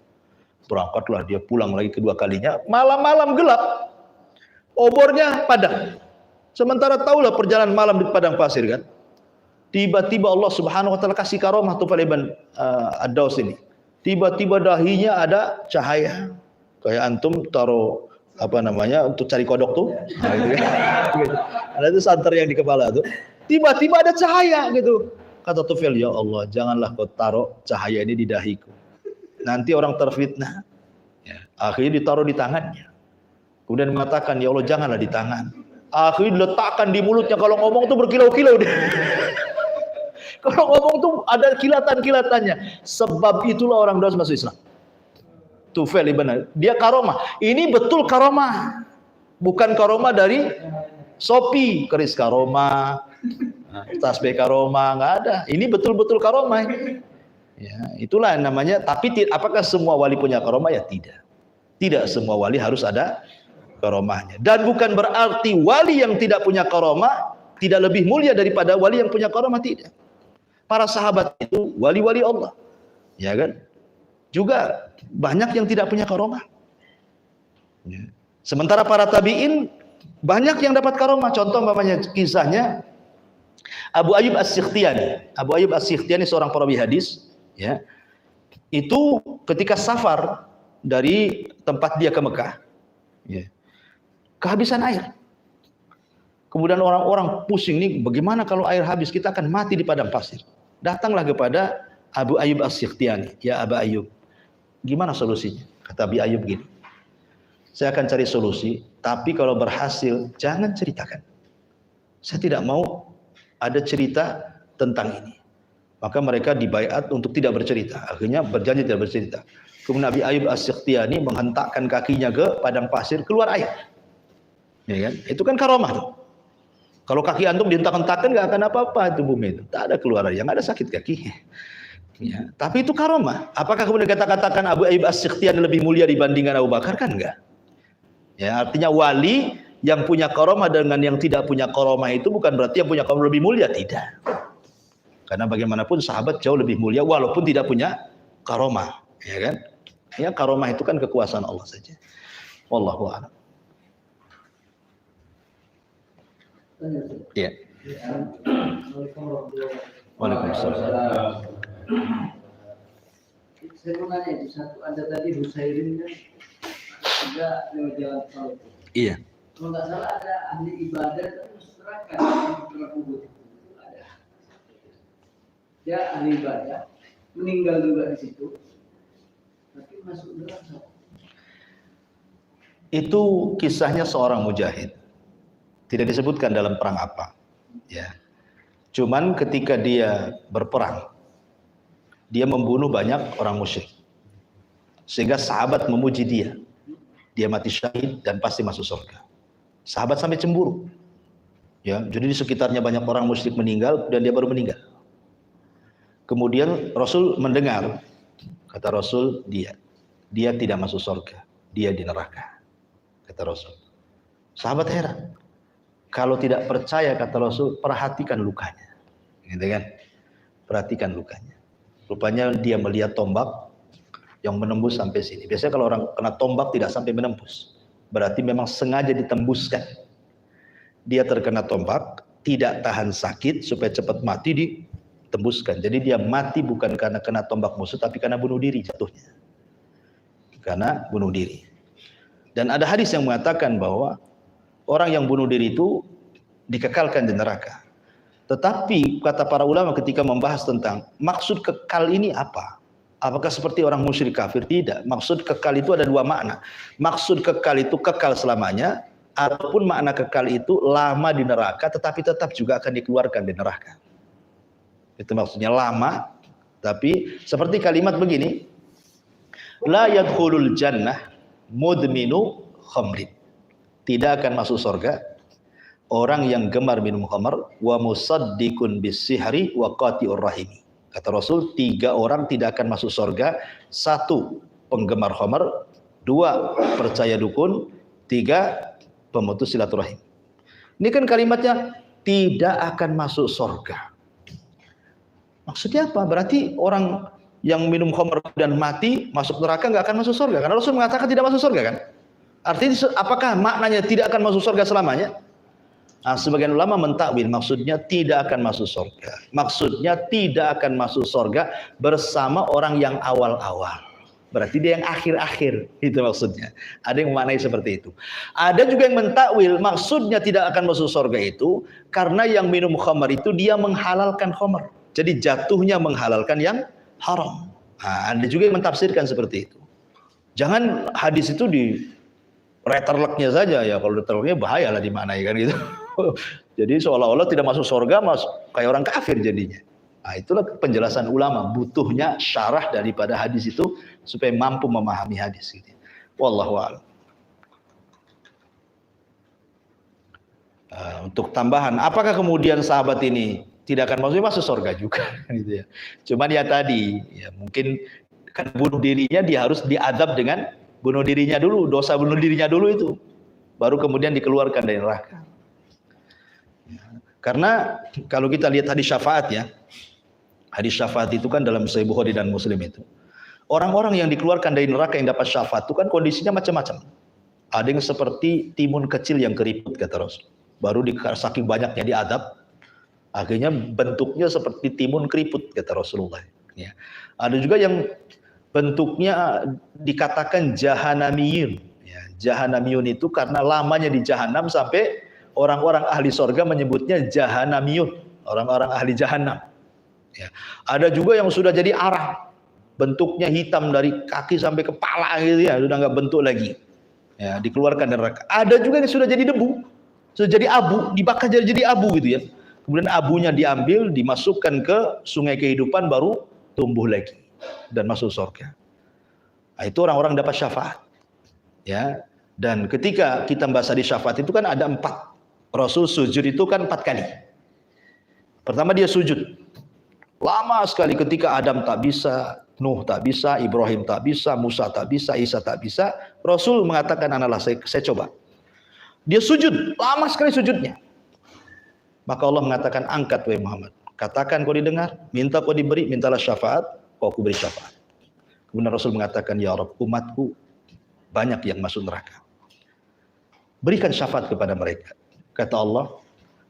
Berangkatlah dia, pulang lagi kedua kalinya, malam-malam gelap, obornya padam. Sementara tahulah perjalanan malam di padang pasir kan. Tiba-tiba Allah Subhanahu wa taala kasih karomah Tufail ibn ad-Daus ini. tiba-tiba dahinya ada cahaya. Kayak antum taruh apa namanya untuk cari kodok tuh. Nah, gitu kan. Ada tuh santer yang di kepala tuh. Tiba-tiba ada cahaya gitu. Kata Tufail, ya Allah, janganlah kau taruh cahaya ini di dahiku. Nanti orang terfitnah. Ya, akhirnya ditaruh di tangannya. Kemudian mengatakan, ya Allah, janganlah di tangan. Akhirnya diletakkan di mulutnya. Kalau ngomong tuh berkilau-kilau dia. Kalau ngomong tuh ada kilatan-kilatannya. Sebab itulah orang harus masuk Islam. Tufail benar. Dia karomah. Ini betul karomah. Bukan karomah dari Shopee, keris karomah. Tasbih karomah, nggak ada. Ini betul-betul karomah. Ya, itulah namanya. Tapi apakah semua wali punya karomah? Ya tidak. Tidak semua wali harus ada karomahnya. Dan bukan berarti wali yang tidak punya karomah tidak lebih mulia daripada wali yang punya karomah, tidak. Para sahabat itu wali-wali Allah, ya kan? Juga banyak yang tidak punya karomah. Ya. Sementara para tabi'in banyak yang dapat karomah. Contoh umpamanya kisahnya Abu Ayyub As-Sikhtiyani. Abu Ayyub As-Sikhtiyani seorang perawi hadis, ya. Itu ketika safar dari tempat dia ke Mekah, ya, kehabisan air. Kemudian orang-orang pusing nih, bagaimana kalau air habis, kita akan mati di padang pasir. Datanglah kepada Abu Ayyub As-Sikhtiyani, ya Abu Ayyub, gimana solusinya? Kata Abu Ayyub gini, saya akan cari solusi, tapi kalau berhasil jangan ceritakan. Saya tidak mau ada cerita tentang ini. Maka mereka dibaiat untuk tidak bercerita. Akhirnya berjanji tidak bercerita. Kemudian Nabi Ayyub As-Sikhtiyani menghentakkan kakinya ke padang pasir, keluar air. Ya kan? Itu kan karomah tuh. Kalau kaki antum dihentak-hentakkan nggak akan apa-apa itu bumi itu. Tak ada keluar air, nggak ada sakit kaki. Ya. Tapi itu karomah. Apakah kemudian kita katakan Abu Ayyub As-Sikhtiyani lebih mulia dibandingkan Abu Bakar? Kan enggak. Ya, artinya wali yang punya karomah dengan yang tidak punya karomah itu bukan berarti yang punya karomah lebih mulia, tidak. Karena bagaimanapun sahabat jauh lebih mulia walaupun tidak punya karomah, ya kan? Ya, karomah itu kan kekuasaan Allah saja. Wallahu a'lam. Ya. Waalaikumsalam. Saya mau nanya itu satu, ada tadi Husairin kan juga lewat jalan tol. Iya. Kalau nggak salah ada ahli ibadah terus terangkan di kubur itu ada. Dia ahli ibadah meninggal juga di situ, tapi masuk neraka. Itu kisahnya seorang mujahid. Tidak disebutkan dalam perang apa. Ya. Cuman ketika dia berperang, dia membunuh banyak orang musyrik. Sehingga sahabat memuji dia. Dia mati syahid dan pasti masuk surga. Sahabat sampai cemburu. Ya, jadi di sekitarnya banyak orang musyrik meninggal dan dia baru meninggal. Kemudian Rasul mendengar, kata Rasul, dia tidak masuk surga, dia di neraka. Kata Rasul. Sahabat heran. Kalau tidak percaya, kata Rasul, perhatikan lukanya. Gitu kan? Perhatikan lukanya. Rupanya dia melihat tombak yang menembus sampai sini. Biasanya kalau orang kena tombak tidak sampai menembus, berarti memang sengaja ditembuskan. Dia terkena tombak, tidak tahan sakit supaya cepat mati, ditembuskan. Jadi dia mati bukan karena kena tombak musuh, tapi karena bunuh diri jatuhnya. Karena bunuh diri. Dan ada hadis yang mengatakan bahwa orang yang bunuh diri itu dikekalkan di neraka. Tetapi kata para ulama ketika membahas tentang maksud kekal ini apa? Apakah seperti orang musyrik kafir? Tidak. Maksud kekal itu ada dua makna. Maksud kekal itu kekal selamanya, ataupun makna kekal itu lama di neraka tetapi tetap juga akan dikeluarkan di neraka. Itu maksudnya lama, tapi seperti kalimat begini, la yadkhulul jannah mudminu khamrin. Tidak akan masuk surga orang yang gemar minum khamar wa musaddiqun bis-sihri wa qati'ur rahimi. Kata Rasul, 3 orang tidak akan masuk surga. 1, penggemar khamar. 2, percaya dukun. 3, pemutus silaturahim. Ini kan kalimatnya tidak akan masuk surga. Maksudnya apa? Berarti orang yang minum khamar dan mati masuk neraka nggak akan masuk surga. Karena Rasul mengatakan tidak masuk surga kan? Artinya apakah maknanya tidak akan masuk surga selamanya? Sebagian ulama mentakwil maksudnya tidak akan masuk surga. Maksudnya tidak akan masuk surga bersama orang yang awal-awal. Berarti dia yang akhir-akhir, itu maksudnya. Ada yang memaknai seperti itu. Ada juga yang mentakwil maksudnya tidak akan masuk surga itu karena yang minum khamar itu dia menghalalkan khamar. Jadi jatuhnya menghalalkan yang haram. Ada juga yang mentafsirkan seperti itu. Jangan hadis itu di letterleknya saja ya, kalau letterleknya bahaya lah dimaknai kan gitu. Jadi seolah-olah tidak masuk surga, kayak orang kafir jadinya. Itulah penjelasan ulama, butuhnya syarah daripada hadis itu supaya mampu memahami hadis gitu. Wallahu a'lam. Untuk tambahan, apakah kemudian sahabat ini tidak akan masuk surga juga gitu ya. Cuman ya tadi ya mungkin kan bunuh dirinya dia harus diadab dengan bunuh dirinya dulu, dosa bunuh dirinya dulu itu. Baru kemudian dikeluarkan dari neraka. Karena kalau kita lihat hadis syafaat ya, hadis syafaat itu kan dalam Sahih Bukhari dan Muslim itu. Orang-orang yang dikeluarkan dari neraka yang dapat syafaat itu kan kondisinya macam-macam. Ada yang seperti timun kecil yang keriput kata Rasul. Baru saking banyaknya diadab, akhirnya bentuknya seperti timun keriput kata Rasulullah. Ya. Ada juga yang bentuknya dikatakan jahanamiyun. Ya, jahanamiyun itu karena lamanya di jahanam sampai orang-orang ahli sorga menyebutnya jahanamiyun, orang-orang ahli jahanam. Ya. Ada juga yang sudah jadi arah, bentuknya hitam dari kaki sampai kepala gitu ya, sudah nggak bentuk lagi. Ya, dikeluarkan dari neraka. Ada juga yang sudah jadi debu, sudah jadi abu, dibakar jadi abu gitu ya. Kemudian abunya diambil, dimasukkan ke sungai kehidupan, baru tumbuh lagi dan masuk surga. Itu orang-orang dapat syafaat. Ya, dan ketika kita membahas di syafaat itu kan ada 4. Rasul sujud itu kan 4 kali. Pertama dia sujud. Lama sekali ketika Adam tak bisa, Nuh tak bisa, Ibrahim tak bisa, Musa tak bisa, Isa tak bisa. Rasul mengatakan, analah saya coba. Dia sujud, lama sekali sujudnya. Maka Allah mengatakan, angkat wahai Muhammad. Katakan kau didengar, minta kau diberi, mintalah syafaat, kau aku beri syafaat. Kemudian Rasul mengatakan, ya Rabb, umatku banyak yang masuk neraka. Berikan syafaat kepada mereka. Kata Allah,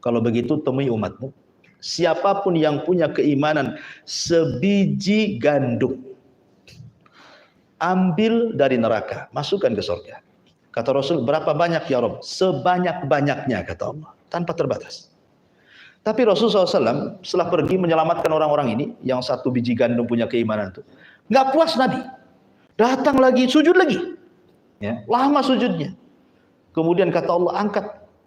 kalau begitu temui umatmu. Siapapun yang punya keimanan sebiji gandum, ambil dari neraka, masukkan ke surga. Kata Rasul, berapa banyak ya Rabb? Sebanyak-banyaknya, kata Allah, tanpa terbatas. Tapi Rasul SAW setelah pergi menyelamatkan orang-orang ini, yang 1 biji gandum punya keimanan itu, nggak puas Nabi, datang lagi, sujud lagi. Ya, lama sujudnya. Kemudian kata Allah, angkat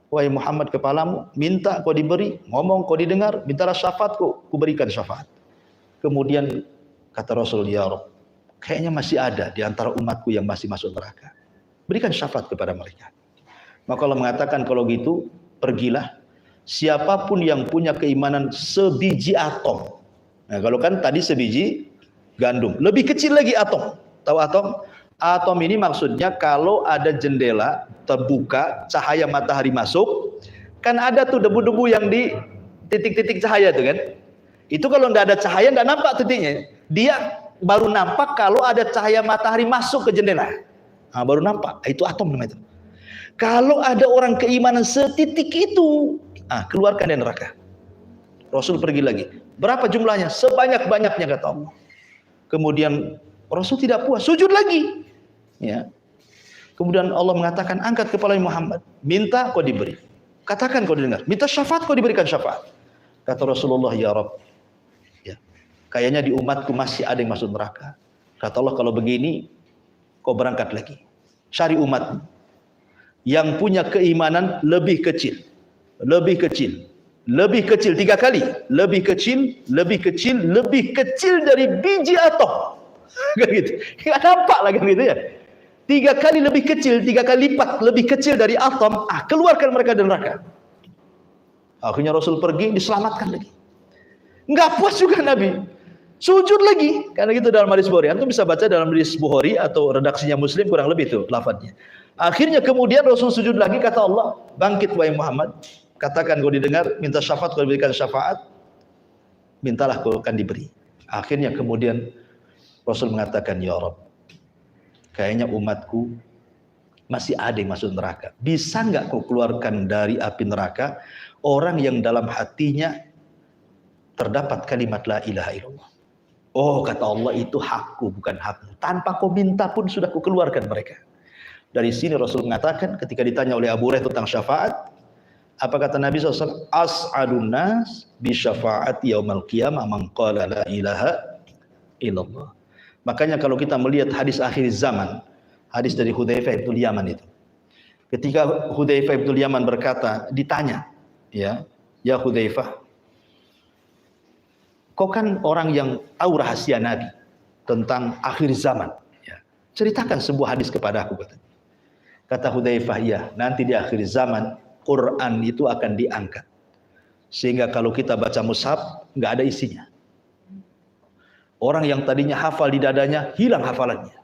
wahai Muhammad kepalamu, minta kau diberi, ngomong kau didengar, mintalah syafaat ku berikan syafaat. Kemudian kata Rasul, ya Rabb, kayaknya masih ada di antara umatku yang masih masuk neraka. Berikan syafaat kepada mereka. Maka Allah mengatakan, kalau gitu pergilah siapapun yang punya keimanan sebiji atom. Nah, kalau kan tadi sebiji gandum, lebih kecil lagi atom. Tahu atom? Atom ini maksudnya kalau ada jendela terbuka, cahaya matahari masuk, kan ada tuh debu-debu yang di titik-titik cahaya tuh kan. Itu kalau nggak ada cahaya nggak nampak titiknya. Dia baru nampak kalau ada cahaya matahari masuk ke jendela. Baru nampak. Itu atom namanya itu. Kalau ada orang keimanan setitik itu, keluarkan dari neraka. Rasul pergi lagi. Berapa jumlahnya? Sebanyak-banyaknya kata Allah. Kemudian Rasul tidak puas, sujud lagi. Ya. Kemudian Allah mengatakan, angkat kepala Muhammad, minta kau diberi. Katakan kau didengar, minta syafaat kau diberikan syafaat. Kata Rasulullah, ya Rabb, ya, kayaknya di umatku masih ada yang masuk neraka. Kata Allah, kalau begini kau berangkat lagi, cari umatmu yang punya keimanan lebih kecil, lebih kecil, lebih kecil 3 kali, lebih kecil, lebih kecil, lebih kecil dari biji atom. Kayak gitu, nggak nampak lagi gitu ya. 3 kali lebih kecil, 3 kali lipat lebih kecil dari atom. Keluarkan mereka dari neraka. Akhirnya Rasul pergi, diselamatkan lagi. Nggak puas juga Nabi, sujud lagi. Karena gitu dalam hadis Bukhari, antum bisa baca dalam hadis Bukhari atau redaksinya Muslim, kurang lebih itu lafadznya. Akhirnya kemudian Rasul sujud lagi, kata Allah, bangkit wahai Muhammad, katakan kau didengar, minta syafaat kau diberikan syafaat, mintalah kau akan diberi. Akhirnya kemudian Rasul mengatakan, ya Rabb, kayaknya umatku masih ada yang masuk neraka. Bisa nggak kau keluarkan dari api neraka orang yang dalam hatinya terdapat kalimat la ilaha illallah? Oh, kata Allah, itu hakku bukan hakmu. Tanpa kau minta pun sudah kau keluarkan mereka. Dari sini Rasul mengatakan ketika ditanya oleh Abu Hurairah tentang syafaat, apa kata Nabi SAW? As'adun nas bi syafaati yaumal qiyamah man qala la ilaha illallah. Makanya kalau kita melihat hadis akhir zaman, hadis dari Hudzaifah bin Yaman itu. Ketika Hudzaifah bin Yaman berkata, ditanya, ya Hudzaifah, kau kan orang yang tahu rahasia Nabi tentang akhir zaman, ya. Ceritakan sebuah hadis kepada aku, kata Hudzaifah, ya, nanti di akhir zaman Quran itu akan diangkat sehingga kalau kita baca mushaf nggak ada isinya. Orang yang tadinya hafal di dadanya hilang hafalannya,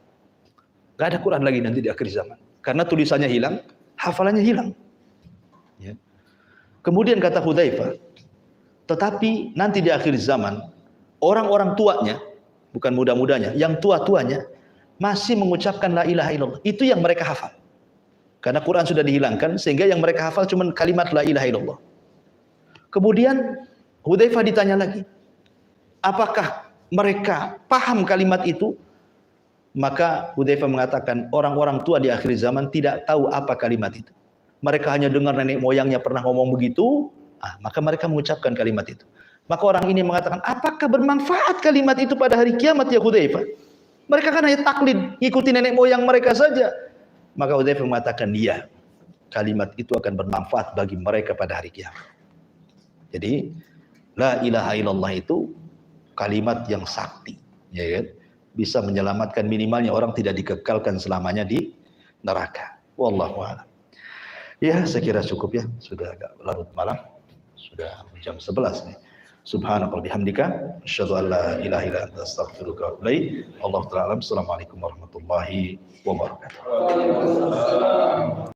nggak ada Quran lagi nanti di akhir zaman karena tulisannya hilang, hafalannya hilang, ya. Kemudian kata Hudzaifah, tetapi nanti di akhir zaman orang-orang tuanya, bukan muda-mudanya, yang tua-tuanya masih mengucapkan la ilaha illallah. Itu yang mereka hafal. Karena Quran sudah dihilangkan sehingga yang mereka hafal cuma kalimat la ilaha illallah. Kemudian Hudzaifah ditanya lagi, apakah mereka paham kalimat itu? Maka Hudzaifah mengatakan, orang-orang tua di akhir zaman tidak tahu apa kalimat itu. Mereka hanya dengar nenek moyangnya pernah ngomong begitu, maka mereka mengucapkan kalimat itu. Maka orang ini mengatakan, apakah bermanfaat kalimat itu pada hari kiamat ya Hudzaifah? Mereka kan hanya taklid, ikuti nenek moyang mereka saja. Maka Hudzaifah mengatakan, iya, kalimat itu akan bermanfaat bagi mereka pada hari kiamat. Jadi la ilaha illallah itu kalimat yang sakti, ya kan? Bisa menyelamatkan, minimalnya orang tidak dikekalkan selamanya di neraka. Wallahu a'lam. Ya, saya kira cukup ya, sudah agak larut malam, sudah jam 11 nih. Subhanallah bihamdika, asyhadu an la ilaha illa anta astaghfiruka wa atubu ilaik. Allahu ta'ala alam. Assalamualaikum warahmatullahi wabarakatuh.